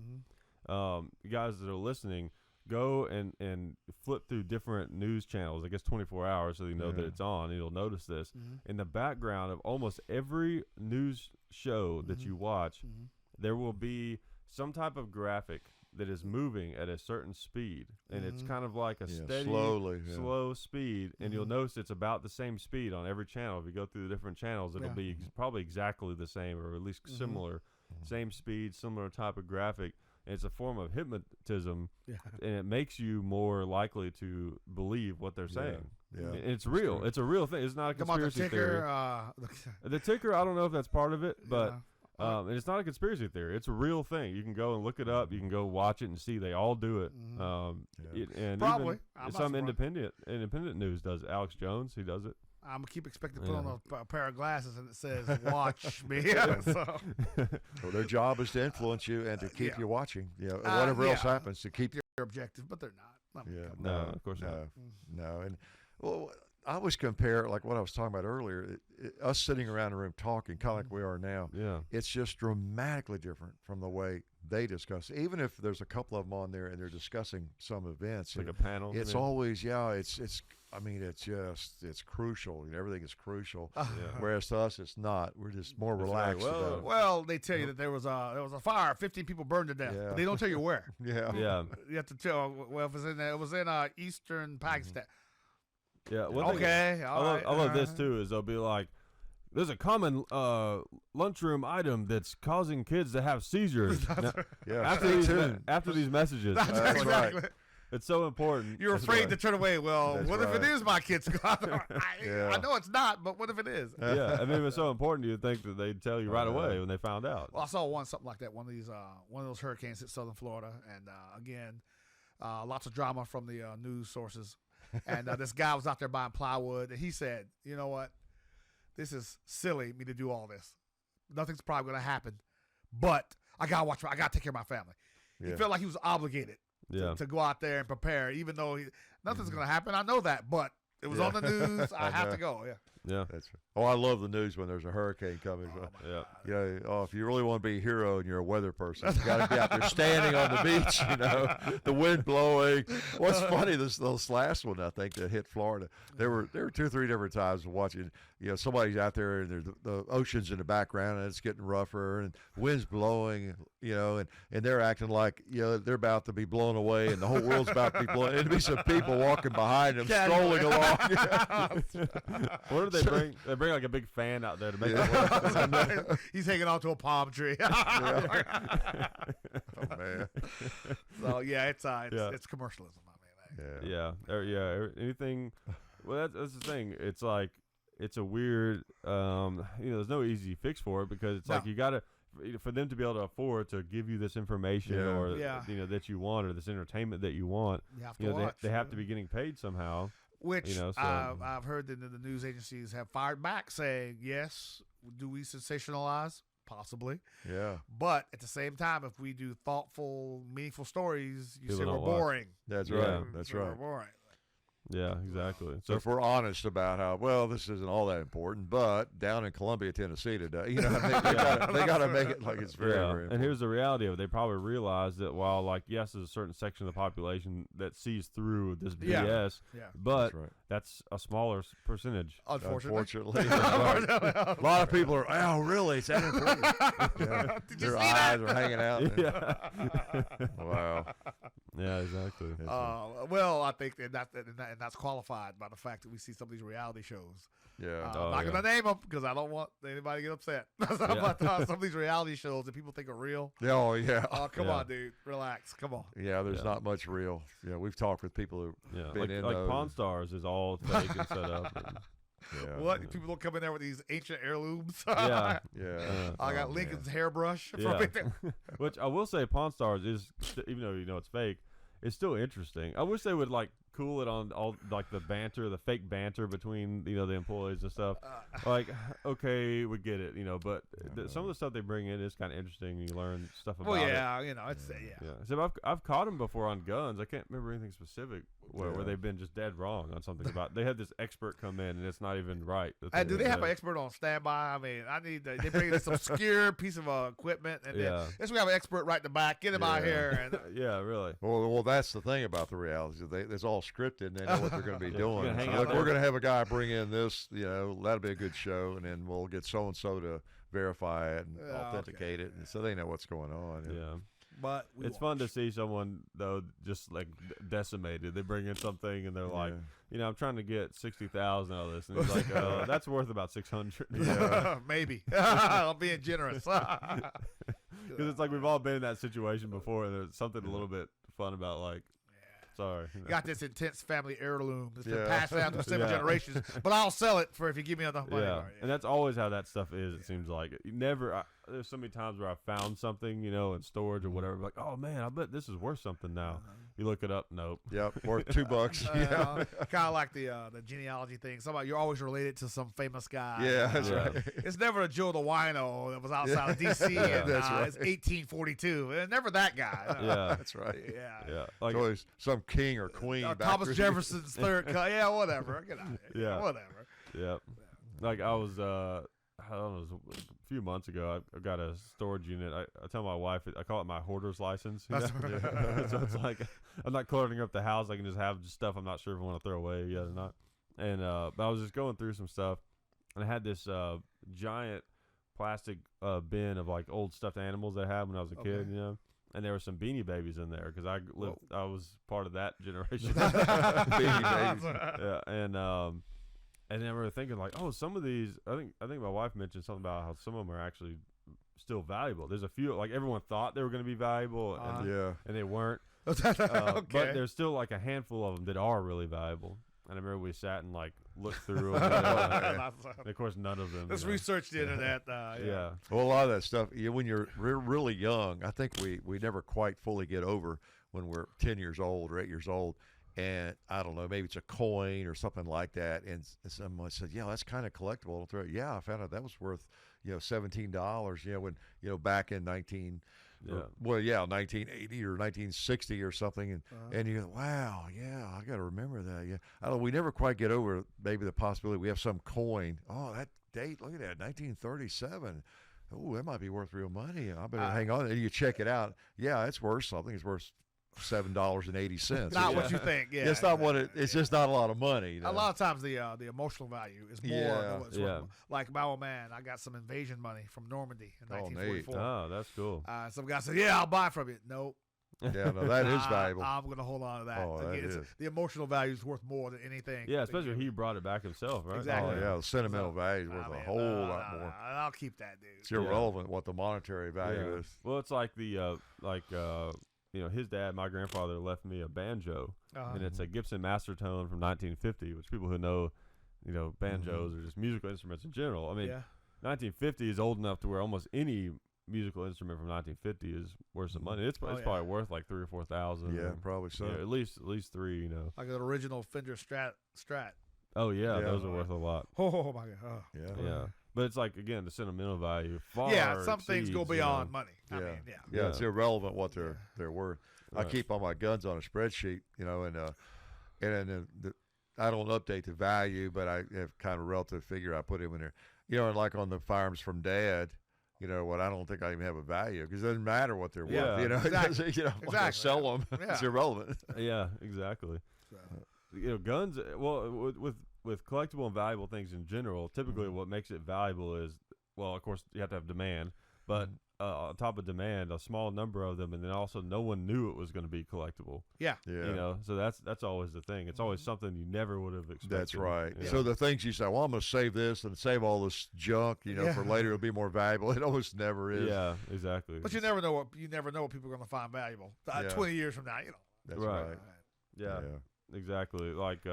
You guys that are listening, go and flip through different news channels, I guess 24 hours, so you know that it's on, and you'll notice this. In the background of almost every news show that you watch, there will be some type of graphic that is moving at a certain speed, and it's kind of like a steady, slow speed, and you'll notice it's about the same speed on every channel. If you go through the different channels, it'll be probably exactly the same, or at least similar. same speed, similar type of graphic. And it's a form of hypnotism, and it makes you more likely to believe what they're saying. Yeah. And it's real. True. It's a real thing. It's not a conspiracy theory. The ticker, I don't know if that's part of it, but and it's not a conspiracy theory. It's a real thing. You can go and look it up. You can go watch it and see they all do it. And probably even some independent news does it. Alex Jones, he does it. I'm gonna keep expecting to put on a pair of glasses and it says "Watch me." So. Well, their job is to influence you and to keep you watching. Whatever else happens to keep your objective, but they're not. No, of course not. No, and well, I always compare like what I was talking about earlier. Us sitting around a room talking, kind of like we are now. Yeah, it's just dramatically different from the way they discuss. Even if there's a couple of them on there and they're discussing some events, like a panel. It's always it's. I mean, it's crucial. Everything is crucial. Whereas to us, it's not. We're just more relaxed. Well, they tell you that there was a fire, 15 people burned to death. But they don't tell you where. Yeah. You have to tell. Well, if it was in eastern Pakistan. Yeah. Okay. I love this too. Is they'll be like, there's a common lunchroom item that's causing kids to have seizures. After these messages. That's exactly. Right. It's so important. You're afraid to turn away. Well, what if it is my kid's I know it's not, but what if it is? Yeah, I mean, it's so important. You'd think that they'd tell you right away when they found out. Well, I saw something like that. One of those hurricanes hit southern Florida, and again, lots of drama from the news sources. And this guy was out there buying plywood, and he said, "You know what? This is silly me to do all this. Nothing's probably going to happen, but I gotta watch. I gotta take care of my family." He felt like he was obligated. To go out there and prepare, even though nothing's going to happen. I know that, but it was on the news. I have to go. Yeah, that's right. Oh, I love the news when there's a hurricane coming. If you really want to be a hero and you're a weather person, you got to be out there standing on the beach. The wind blowing. What's funny? This last one I think that hit Florida. There were 2 or 3 different times watching. Somebody's out there and the ocean's in the background and it's getting rougher and wind's blowing. And they're acting like they're about to be blown away and the whole world's about to be blown. It'd be some people walking behind them, strolling along. What do they bring? They bring like a big fan out there to make it work. He's hanging onto a palm tree. Oh man. So it's commercialism. I mean, anything. Well, that's the thing. It's like it's a weird. There's no easy fix for it because it's like you gotta. For them to be able to afford to give you this information or that you want or this entertainment that you want, they have to be getting paid somehow. Which I've heard that the news agencies have fired back saying, yes, do we sensationalize? Possibly. Yeah. But at the same time, if we do thoughtful, meaningful stories, you say we're boring. That's right. That's right. We're boring. Yeah, exactly. So if we're honest about how this isn't all that important, but down in Columbia, Tennessee today, they got to make it like it's very, very important. And here's the reality of it: they probably realize that while yes, there's a certain section of the population that sees through this BS, but that's a smaller percentage. Unfortunately. A lot of people are, oh, really? It's that important? Did you Their see eyes that? are hanging out. Wow. Yeah, exactly. Well, I think and that's qualified by the fact that we see some of these reality shows. Yeah. I'm not going to name them because I don't want anybody to get upset. But some of these reality shows that people think are real. Oh, yeah. Oh, come on, dude. Relax. Come on. Yeah, there's not much real. Yeah, we've talked with people who've been in those. Pawn Stars is all fake and set up. What? People don't come in there with these ancient heirlooms? Yeah. I got Lincoln's hairbrush. Which I will say Pawn Stars is, even though it's fake, it's still interesting. I wish they would cool it on all the banter, the fake banter between the employees and stuff. Okay, we get it, but some of the stuff they bring in is kind of interesting. You learn stuff about it. It's So I've caught them before on guns. I can't remember anything specific where they've been just dead wrong on something about. They had this expert come in and it's not even right. Do they have an expert on standby? I mean, they bring this obscure piece of equipment and then we have an expert right in the back. Get him out here. And really. Well, that's the thing about the reality. It's all scripted and they know what they're going to be doing. We're going to have a guy bring in this, that'll be a good show, and then we'll get so and so to verify it and authenticate it, and so they know what's going on. Yeah. But it's fun to see someone though just decimated. They bring in something and they're like, I'm trying to get 60,000 out of this, and it's like, that's worth about 600. Maybe. I'm being generous. Because it's like we've all been in that situation before, and there's something a little bit fun about like. Sorry. Got this intense family heirloom that's been passed down through 7 generations, but I'll sell it for if you give me enough money. Yeah, and that's always how that stuff is. It seems like you never. There's so many times where I found something, in storage or whatever. Like, oh man, I bet this is worth something now. You look it up, nope. Yep, worth $2. Yeah, kind of like the genealogy thing. Somebody you're always related to some famous guy. Yeah, that's right. It's never a Joe the Wino that was outside of D.C. and that's right. it's 1842. It's never that guy. Yeah, that's right. Yeah. Like it's always some king or queen. Thomas Jefferson's third cut. Yeah, whatever. Get out of here. Yeah, whatever. Yeah, like I was. I don't know, it was a few months ago. I got a storage unit. I tell my wife, I call it my hoarder's license. That's right. So it's like I'm not cluttering up the house. I can just have stuff I'm not sure if I want to throw away yet or not. And but I was just going through some stuff, and I had this giant plastic bin of like old stuffed animals I had when I was a kid, And there were some Beanie Babies in there because I was part of that generation. Beanie Babies. Yeah, and then I remember thinking like, oh, some of these. I think my wife mentioned something about how some of them are actually still valuable. There's a few like everyone thought they were going to be valuable, and they weren't. Okay. But there's still like a handful of them that are really valuable. And I remember we sat and like looked through them. And of course, none of them. Let's research the internet. Yeah. Well, a lot of that stuff, when you're really young, I think we never quite fully get over when we're 10 years old or 8 years old. And I don't know, maybe it's a coin or something like that. And someone said, yeah, that's kind of collectible. I'll throw it. Yeah, I found out that was worth, $17, when, back in 1980 or 1960 or something. And you go, wow, yeah, I got to remember that. Yeah. I don't know, we never quite get over maybe the possibility we have some coin. Oh, that date, look at that, 1937. Oh, that might be worth real money. I better hang on. And you check it out. Yeah, it's worth something. It's worth $7.80. Not what you think. Yeah, it's not what it's just not a lot of money. A lot of times the emotional value is more. Than what's worth. Like my old man, I got some invasion money from Normandy in 1944. Oh, that's cool. Some guy said, "Yeah, I'll buy from you." Nope. Yeah, no, that is valuable. I'm going to hold on to that. Oh, that is. The emotional value is worth more than anything. Yeah, especially if he brought it back himself, right? Exactly. Oh, yeah, the sentimental value is worth a whole lot more. I'll keep that, dude. It's irrelevant what the monetary value is. Well, it's like the his dad, my grandfather, left me a banjo, and it's a Gibson Master Tone from 1950, which people who know, banjos are just musical instruments in general. I mean, 1950 is old enough to where almost any musical instrument from 1950 is worth some money. It's probably worth like $3,000 or $4,000. Yeah, probably so. At least three. Like an original Fender Strat. Oh yeah, those are worth a lot. Oh my god. Yeah. But it's like, again, the sentimental value some things go beyond money. I mean, it's irrelevant what they're worth. Right. I keep all my guns on a spreadsheet, and I don't update the value, but I have kind of a relative figure I put in there. And like on the firearms from Dad, what I don't think I even have a value because it doesn't matter what they're worth. Exactly. When I sell them, it's irrelevant. Yeah, exactly. Guns. Well, with collectible and valuable things in general, typically what makes it valuable is, well, of course, you have to have demand, but on top of demand, a small number of them, and then also no one knew it was going to be collectible. Yeah. So that's always the thing. It's always something you never would have expected. That's right. Yeah. So the things you say, well, I'm going to save this and save all this junk, for later it'll be more valuable. It almost never is. Yeah, exactly. But you never know what people are going to find valuable 20 years from now. That's right. Yeah, exactly. Like,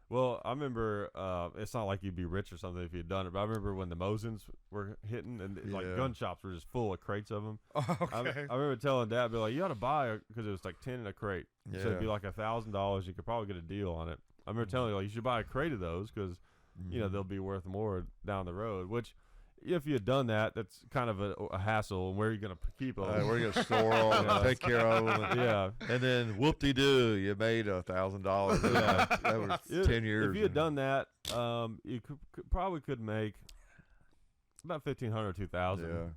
well, I remember it's not like you'd be rich or something if you'd done it, but I remember when the Mosins were hitting and gun shops were just full of crates of them. I remember telling Dad, be like, you ought to buy it because it was like 10 in a crate. Yeah. So it'd be like $1,000. You could probably get a deal on it. I remember telling you, like, you should buy a crate of those because, they'll be worth more down the road, which if you had done that, that's kind of a hassle. And where are you going to keep them? Where are you going to store them? Take care of them. And then whoop-de-doo, you made $1,000. That was 10 years. If you had done that, you probably could make about $1,500 or $2,000. Yeah.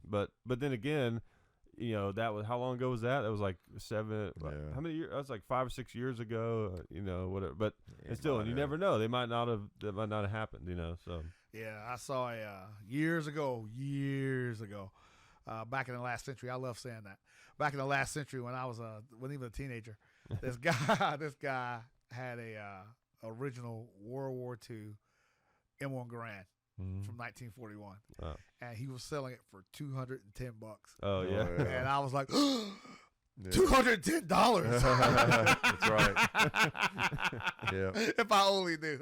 But then again, that was, how long ago was that? That was like 7. Yeah. How many years? That was like 5 or 6 years ago. Whatever. But still, you never know. That might not have happened. So. Yeah, I saw years ago, back in the last century. I love saying that. Back in the last century, when I was when even a teenager, this guy had a original World War II M1 Garand. from 1941, and he was selling it for $210. Oh yeah. And I was like, $210. That's right. Yeah. If I only knew.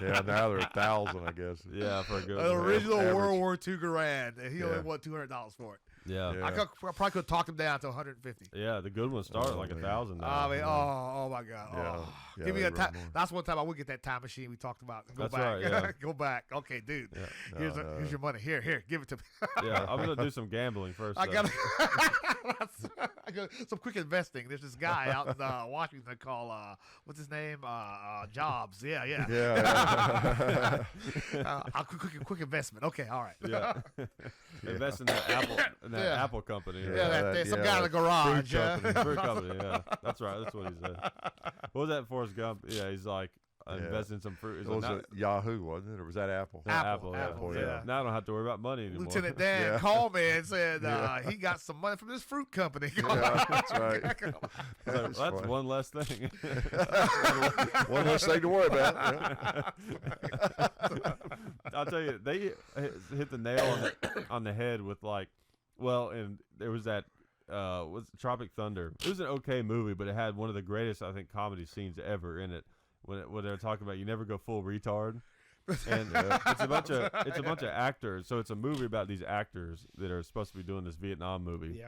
Yeah. Now they're 1,000, I guess. Yeah, for a good An original average. World War II Garand, and he only won $200 for it. Yeah. Yeah. I probably could have talked him down to 150. Yeah, the good ones start at like 1,000 now. I mean, oh my God. Yeah. Oh. Yeah, Give me they a time. run more. That's one time I would get that time machine we talked about. Go That's back. right, yeah. Go back. Okay, dude. Yeah. Here's your money. Here, give it to me. Yeah, I'm gonna do some gambling first. I though. got some quick investing. There's this guy out in Washington called what's his name? Jobs. Yeah. Yeah. Quick investment. Okay, all right. Yeah. Invest in that Apple company. Some guy in the garage. Fruit company, yeah. That's right. That's what he said. What was that Forrest Gump? Yeah, he's like, invest in some fruit. He's Was like, it Yahoo, wasn't it? Or was that Apple? Apple, yeah. Now I don't have to worry about money anymore. Lieutenant Dan called me and said he got some money from this fruit company. Yeah, that's right. That's funny. one less thing. One less thing to worry about. Yeah. I'll tell you, they hit the nail on the head with and there was that was Tropic Thunder. It was an okay movie, but it had one of the greatest, I think, comedy scenes ever in it. When they're talking about you never go full retard, and it's a bunch of actors. So it's a movie about these actors that are supposed to be doing this Vietnam movie. Yeah.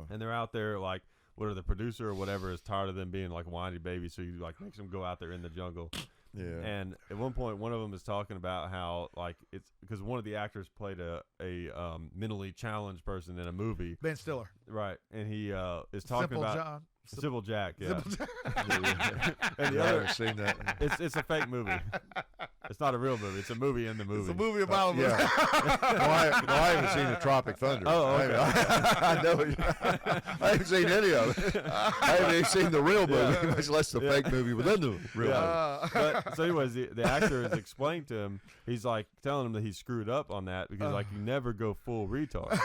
And they're out there like, the producer or whatever is tired of them being like whiny babies, so you like makes them go out there in the jungle. Yeah. And at one point, one of them is talking about how like it's because one of the actors played a mentally challenged person in a movie. Ben Stiller. Right, and he is talking about Sybil Jack. Yeah. And I haven't seen that. It's a fake movie. It's not a real movie. It's a movie in the movie. It's a movie about a movie. Yeah. I haven't seen the Tropic Thunder. Oh, okay. I know. I haven't seen any of it. I haven't even seen the real movie, much less the fake movie within the real movie. But, so anyways, the actor has explained to him, he's like telling him that he screwed up on that because like you never go full retard.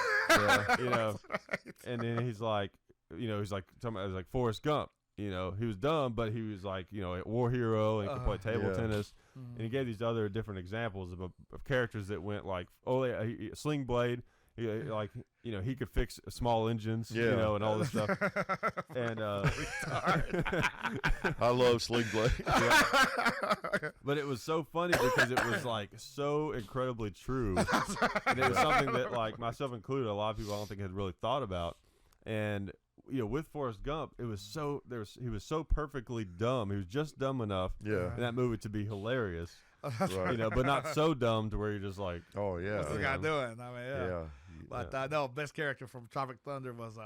And then he's like, he's like talking about, it was like Forrest Gump. He was dumb, but he was like, a war hero and he could play table tennis. And he gave these other different examples of characters that went like, Sling Blade. He could fix small engines, and all this stuff. And I love Sling Blade. But it was so funny because it was like so incredibly true, and it was something that like myself included, a lot of people I don't think had really thought about. And with Forrest Gump, it was he was so perfectly dumb. He was just dumb enough in that movie to be hilarious. Right. But not so dumb to where you're just like, oh yeah, what's the guy doing? I mean, yeah. But I know best character from Tropic Thunder was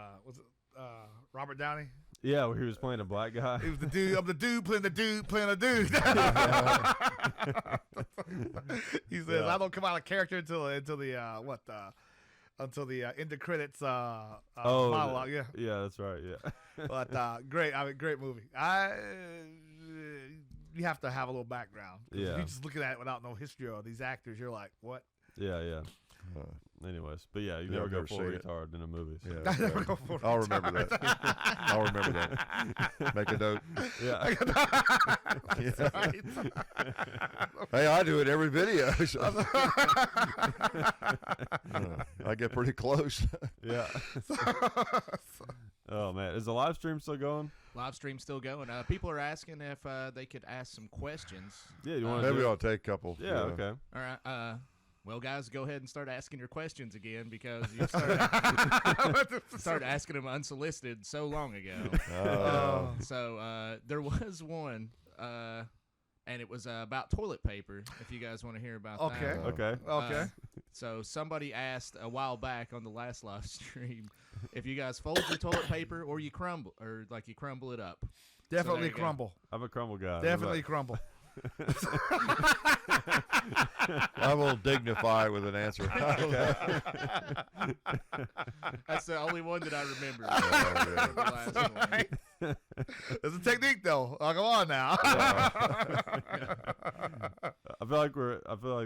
Robert Downey. Yeah, where he was playing a black guy. He was the dude. I'm the dude playing the dude playing a dude. He says, "I don't come out of character until the end of credits monologue." Yeah, that's right. Yeah, but great. I mean, great movie. You have to have a little background. Yeah. If you're just looking at it without no history of these actors, you're like, what? Yeah. Anyways, but yeah, you never go full retard in a movie. So. Yeah, I never go full I'll remember that. I'll remember that. Make a note. Yeah. Hey, I do it every video. So. I get pretty close. Yeah. Oh man, is the live stream still going? Live stream's still going. People are asking if they could ask some questions. Yeah, you want maybe I'll take a couple. Yeah, okay. All right. Well, guys, go ahead and start asking your questions again because you started asking them unsolicited so long ago. So there was one, and it was about toilet paper, if you guys want to hear about that. Okay. So somebody asked a while back on the last live stream if you guys fold your toilet paper or you crumble it up. Definitely crumble. I'm a crumble guy. Definitely crumble. I will dignify with an answer. That's the only one that I remember. Oh, The last one. It's a technique, though. Come on now. I feel like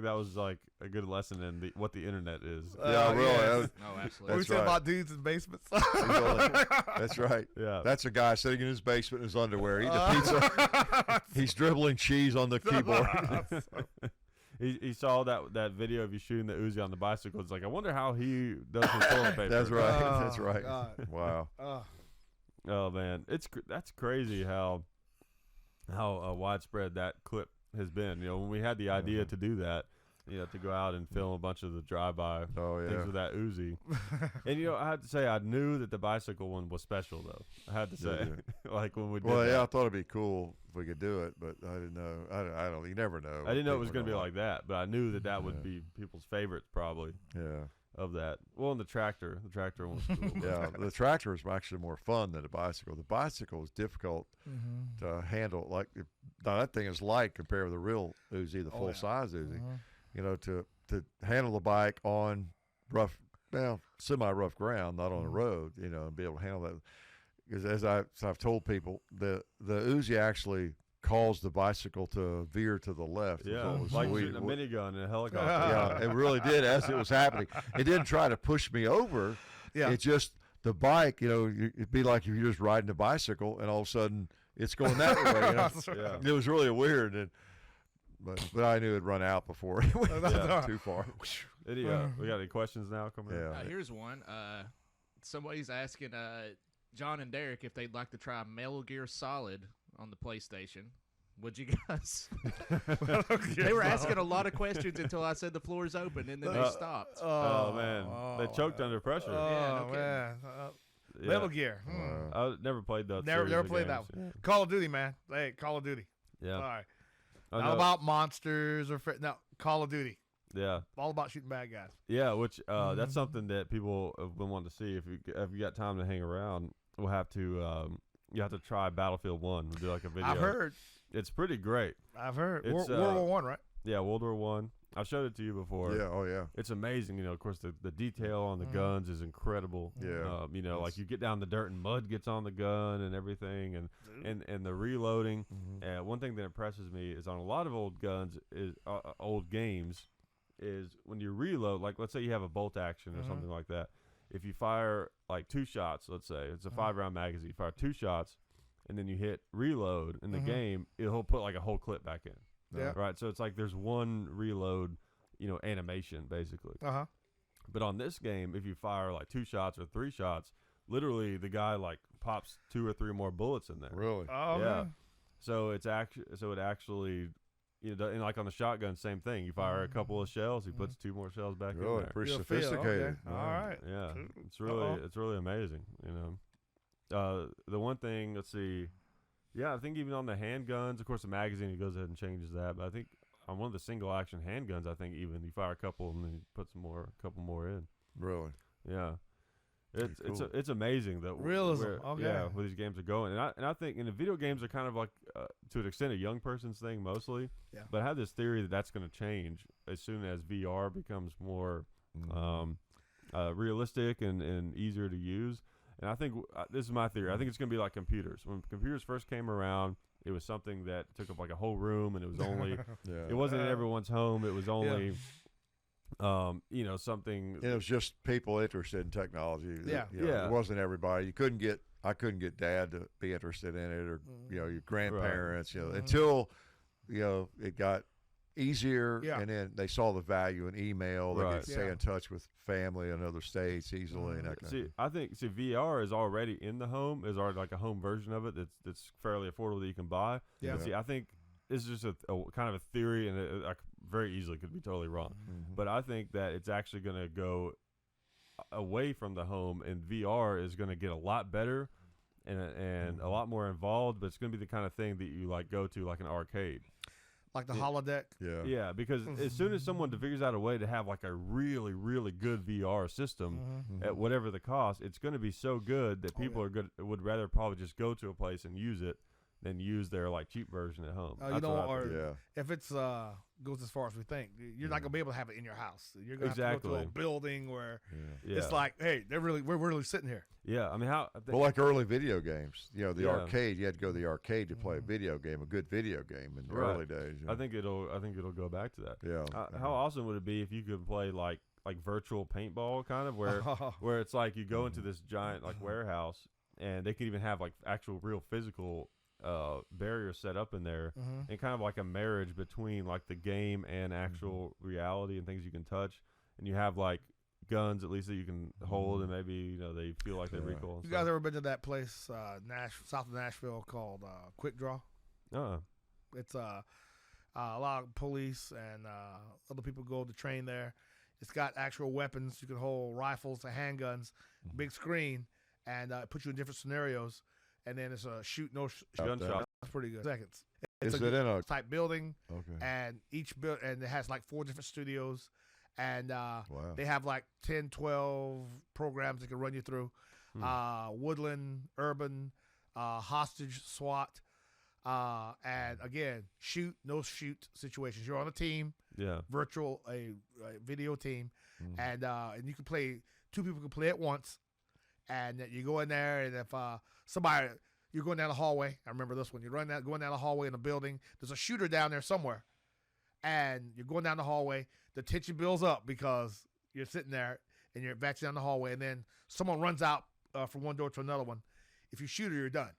that was like a good lesson in what the internet is. Yeah, really. Yes. Oh, absolutely. We said about dudes in basements. That's right. Yeah. That's a guy sitting in his basement in his underwear eating a pizza. He's dribbling cheese on the keyboard. he saw that video of you shooting the Uzi on the bicycle. It's like, I wonder how he does his toilet paper. That's right. That's right. Wow. Oh man, that's crazy how widespread that clip has been. When we had the idea to do that, to go out and film a bunch of the drive-by things with that Uzi. And I had to say, I knew that the bicycle one was special though. I had to say, like when we did I thought it'd be cool if we could do it, but I didn't know. I don't. You never know. I didn't know it was going to be like that, but I knew that would be people's favorites probably. Yeah. Of that. Well, and the tractor one was cool. Yeah, the tractor is actually more fun than the bicycle. The bicycle is difficult to handle. Like that thing is light compared to the real Uzi, the full size Uzi. To handle the bike on semi-rough ground, not on the road. And be able to handle that. Because as I've told people, the Uzi actually caused the bicycle to veer to the left. Yeah, like shooting a minigun in a helicopter. Yeah, it really did as it was happening. It didn't try to push me over. Yeah, it just the bike. It'd be like if you're just riding a bicycle and all of a sudden it's going that way. It was really weird. But I knew it'd run out before it went too far. We got any questions now coming? Yeah. Here's one. Somebody's asking John and Derrick if they'd like to try Metal Gear Solid on the PlayStation. Would you guys? They were asking a lot of questions until I said the floor is open, and then they stopped. Oh man, they choked under pressure. Man. Metal Gear. I never played that. Never played that one. Call of Duty, man. Hey, Call of Duty. Yeah. All right. Not about monsters or no. Call of Duty. Yeah. All about shooting bad guys. Yeah, which that's something that people have been wanting to see. If you got time to hang around, we'll have to. You have to try Battlefield 1. We'll do like a video. I've heard. It's pretty great. I've heard. World War One, right? Yeah, World War One. I showed it to you before. Yeah. Oh yeah. It's amazing. Of course, the detail on the guns is incredible. Yeah. Like you get down the dirt and mud gets on the gun and everything, and the reloading. One thing that impresses me is on a lot of old guns is old games is when you reload. Like let's say you have a bolt action or something like that. If you fire like 2 shots, let's say it's a 5-round magazine, you fire 2 shots, and then you hit reload in the game, it'll put like a whole clip back in. Yeah. Right. So it's like there's one reload, animation basically. But on this game, if you fire like 2 shots or 3 shots, literally the guy like pops 2 or 3 more bullets in there. Really? Oh yeah. Man. So it actually. And like on the shotgun, same thing. You fire a couple of shells, he puts 2 more shells back in there. Pretty sophisticated. Okay. All right. Yeah, it's really amazing. The one thing, let's see. Yeah, I think even on the handguns, of course, the magazine, he goes ahead and changes that. But I think on one of the single action handguns, I think even you fire a couple and then you put a couple more in. Really? Yeah. It's amazing that realism. Where these games are going, and I think the video games are kind of like to an extent a young person's thing mostly. Yeah. But I have this theory that that's going to change as soon as VR becomes more realistic and easier to use. And I think this is my theory. I think it's going to be like computers. When computers first came around, it was something that took up like a whole room, and it was only it wasn't in everyone's home. It was only. Something. It was just people interested in technology. Yeah. It wasn't everybody. I couldn't get Dad to be interested in it, or your grandparents. Until it got easier, and then they saw the value in email. They could stay in touch with family in other states easily. And that kind of I think VR is already in the home. Is already like a home version of it that's fairly affordable that you can buy. Yeah. But I think it's just a kind of a theory, and I very easily could be totally wrong. But I think that it's actually going to go away from the home, and VR is going to get a lot better and a lot more involved. But it's going to be the kind of thing that you like go to like an arcade, like the holodeck. Yeah. Because as soon as someone figures out a way to have like a really really good VR system at whatever the cost, it's going to be so good that people would rather probably just go to a place and use it than use their like cheap version at home. If it's goes as far as we think, you're not gonna be able to have it in your house. You're gonna have to go to a building where it's like, hey, we're really sitting here. Yeah, I mean, like early video games. The arcade. You had to go to the arcade to play a video game, a good video game in the early days. I think it'll go back to that. Yeah. How awesome would it be if you could play like virtual paintball, kind of where it's like you go into this giant like warehouse, and they could even have like actual real physical barrier set up in there, and kind of like a marriage between like the game and actual reality and things you can touch. And you have like guns at least that you can hold, and maybe they feel like they recoil. And you stuff. guys ever been to that place south of Nashville called Quick Draw? It's a lot of police and other people go to train there. It's got actual weapons. You can hold rifles and handguns, big screen, and it puts you in different scenarios. And then it's a gunshot. That's pretty good. Seconds. It's Is it in a type building? Okay. And each and it has like 4 different studios, and wow. they have like 10, 12 programs they can run you through. Woodland, urban, hostage, SWAT, and again, shoot, no shoot situations. You're on a team, virtual, a video team, and you can play. 2 people can play at once, and you go in there, and if somebody. You're going down the hallway. I remember this one. You're going down the hallway in a building. There's a shooter down there somewhere. And you're going down the hallway. The tension builds up because you're sitting there and you're advancing down the hallway. And then someone runs out from one door to another one. If you shoot her, you're done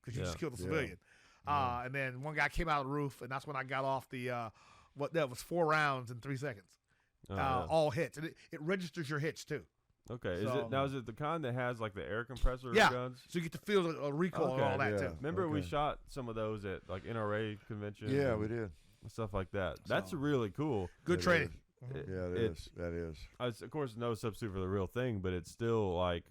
because you just killed a civilian. And then one guy came out of the roof, and that's when I got off that was 4 rounds in 3 seconds. All hits. And it registers your hits, too. Okay. Is it the kind that has like the air compressor guns? So you get to feel a recoil and all that too. Remember we shot some of those at like NRA conventions? Yeah, we did. Stuff like that. That's really cool. Good training. It is. That is. It's, of course, no substitute for the real thing, but it's still like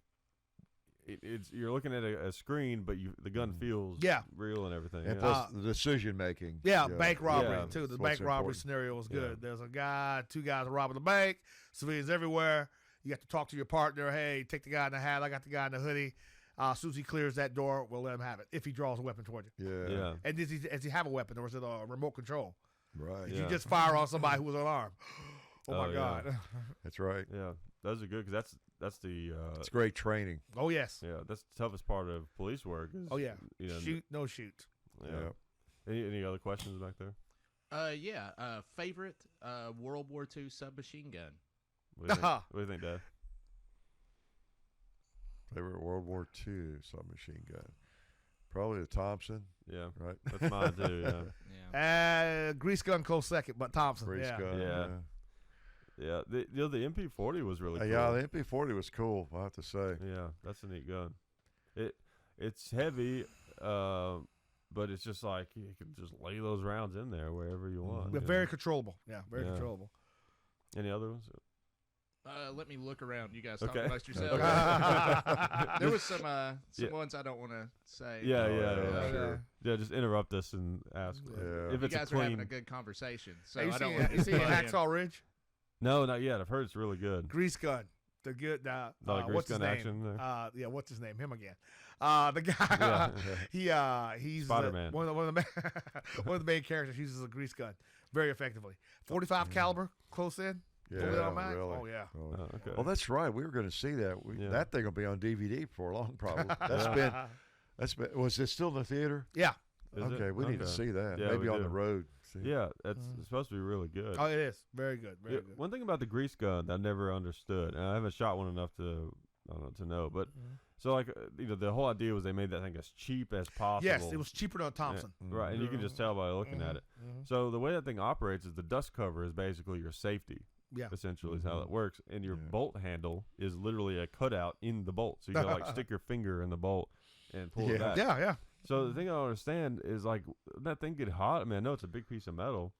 it's you're looking at a screen, but the gun feels real and everything. And plus the decision making. Bank robbery too. The bank robbery scenario was good. There's a 2 guys robbing the bank. Civilians everywhere. You have to talk to your partner. Hey, take the guy in the hat. I got the guy in the hoodie. As soon as he clears that door, we'll let him have it if he draws a weapon toward you. Yeah. And does he have a weapon, or is it a remote control? Right. If you just fire on somebody who was unarmed. Oh my God. That's right. Yeah, those are good because that's the. It's great training. Oh yes. Yeah, that's the toughest part of police work. Is, shoot, no shoot. Yeah. Any other questions back there? Favorite World War II submachine gun. What do you think, Dad? Favorite World War II submachine gun? Probably the Thompson. Yeah, right. That's mine too. Yeah. Grease gun close second, but Thompson. Grease gun. Yeah. The MP40 was really cool. Yeah, the MP40 was cool. I have to say. Yeah, that's a neat gun. It's heavy, but it's just like you can just lay those rounds in there wherever you want. But very controllable. Yeah, very controllable. Any other ones? Let me look around. You guys talk amongst yourselves. Okay. There was some ones I don't want to say. Yeah. Just interrupt us and ask. Yeah. If you it's guys a clean... are having a good conversation. So you I don't. You seen Hacksaw Ridge? No, not yet. I've heard it's really good. Grease gun. The good. Grease gun action. What's his name? Him again. The guy. He's Spider-Man. One of the main characters uses a grease gun very effectively. 45 caliber, close in. Yeah, really. Oh, yeah. Oh, okay. Well, that's right. We were going to see that. That thing will be on DVD for a long, probably. That's been. Was it still in the theater? Yeah. Okay, we need to see that. Yeah, maybe on the road. Yeah, it's supposed to be really good. Oh, it is very good. Very good. One thing about the grease gun that I never understood, and I haven't shot one enough to know, but so like the whole idea was they made that thing as cheap as possible. Yes, it was cheaper than a Thompson. Yeah, right, and you can just tell by looking at it. So the way that thing operates is the dust cover is basically your safety. Yeah. Essentially is how it works. And your bolt handle is literally a cutout in the bolt. So you gotta like stick your finger in the bolt and pull it back. Yeah. So the thing I don't understand is like that thing get hot. I mean, I know it's a big piece of metal,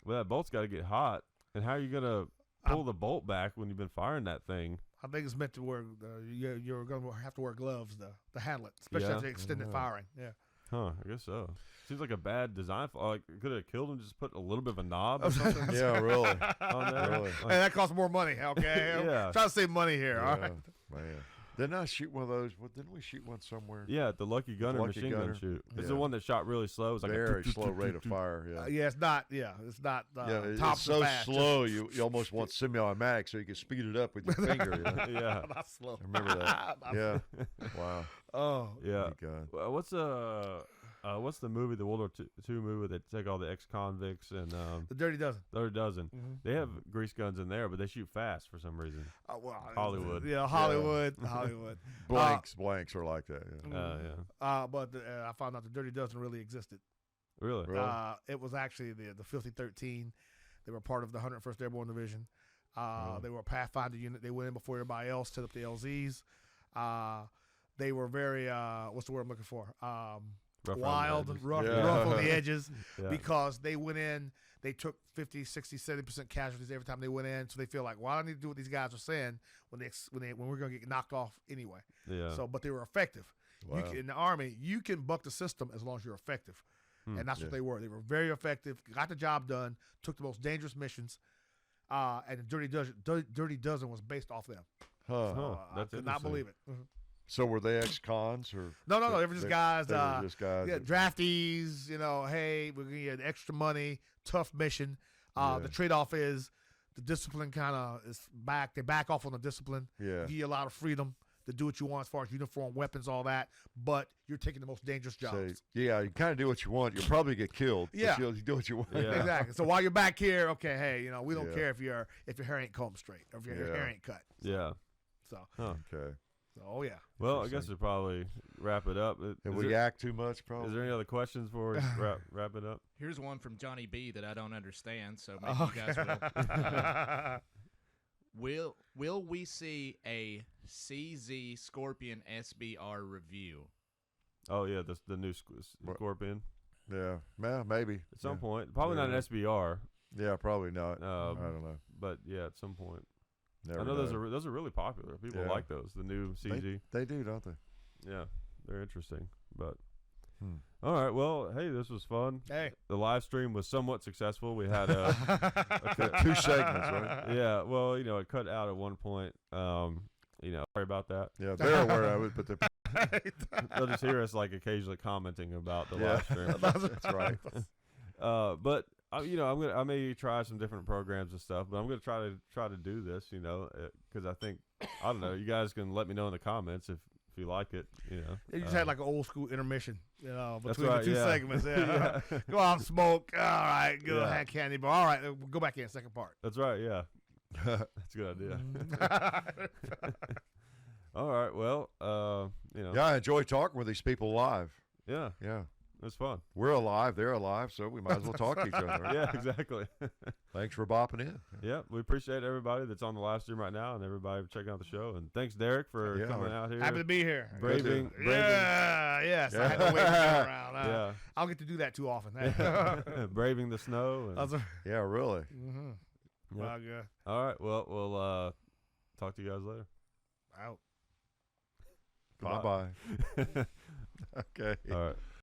but that bolt's gotta get hot. And how are you gonna pull the bolt back when you've been firing that thing? I think it's meant to wear. You're gonna have to wear gloves to handle it, especially after extended firing. Yeah. Huh, I guess so. Seems like a bad design. Like, could have killed him, just put a little bit of a knob or something. Yeah, really. On there. Really. Hey, that costs more money, okay? Yeah. Try to save money here, all right? Man. Didn't I shoot one of those? Didn't we shoot one somewhere? Yeah, the Lucky Gunner machine gun shoot. It's the one that shot really slow. It's like very slow rate of fire. Yeah, it's not. Yeah, it's not. It's so fast. slow. You almost want semi-automatic so you can speed it up with your finger. Yeah, not slow. I remember that. Yeah. Wow. Oh. Yeah. God. What's what's the movie, the World War II movie that take all the ex-convicts and The Dirty Dozen. Dirty Dozen. Mm-hmm. They have grease guns in there, but they shoot fast for some reason. Hollywood. Yeah, Hollywood. Hollywood. Blanks are like that. Yeah. But I found out the Dirty Dozen really existed. Really? It was actually the Filthy 13. They were part of the 101st Airborne Division. They were a Pathfinder unit. They went in before everybody else, set up the LZs. They were very, what's the word I'm looking for? Wild, rough on the edges, because they went in, they took 50, 60, 70% casualties every time they went in. So they feel like, well, I need to do what these guys are saying when we're going to get knocked off anyway. Yeah. So, but they were effective. Wow. In the Army, you can buck the system as long as you're effective. And that's what they were. They were very effective, got the job done, took the most dangerous missions, and the Dirty Dozen was based off them. I could not believe it. Mm-hmm. So were they ex-cons or? No, they were just guys. They were just guys. Yeah, draftees. Hey, we're gonna get extra money, tough mission. The trade-off is the discipline kind of is back. They back off on the discipline. Yeah, give you a lot of freedom to do what you want as far as uniform, weapons, all that. But you're taking the most dangerous jobs. So, you kind of do what you want. You'll probably get killed. Yeah, but you do what you want. Yeah. Exactly. So while you're back here, okay, hey, we don't care if your hair ain't combed straight or if your hair ain't cut. Yeah. So okay. Oh, yeah. Well, I guess we'll probably wrap it up. If we yak too much, probably. Is there any other questions before we wrap it up? Here's one from Johnny B that I don't understand, so maybe you guys will. Will we see a CZ Scorpion SBR review? Oh, yeah, the new Scorpion. Yeah, well, maybe. At some point. Probably not an SBR. Yeah, probably not. I don't know. But, yeah, at some point. Never I know those are really popular. People like those. The new CZ. They do, don't they? Yeah, they're interesting. But all right, well, hey, this was fun. Hey, the live stream was somewhat successful. We had 2 segments, right? Yeah, well, it cut out at one point. Sorry about that. Yeah, they're aware of it, but they'll just hear us occasionally commenting about the live stream. That's right. But. I may try some different programs and stuff, but I'm gonna try to do this, because I think I don't know. You guys can let me know in the comments if you like it. You just had like an old school intermission, between right, the 2 segments. Yeah. Go out and smoke. All right, go have candy, but all right, we'll go back in second part. That's right. Yeah, that's a good idea. All right. Well, Yeah, I enjoy talking with these people live. Yeah. Yeah. It's fun. We're alive. They're alive, so we might as well talk to each other. Yeah, exactly. Thanks for bopping in. Yeah, we appreciate everybody that's on the live stream right now and everybody checking out the show. And thanks, Derrick, for coming out here. Happy to be here. Braving. Yes. I had to wait to come around. I don't get to do that too often. Braving the snow. Yeah, really. Mm-hmm. Yep. Good. All right. Well, we'll talk to you guys later. Out. Bye-bye. Okay. All right.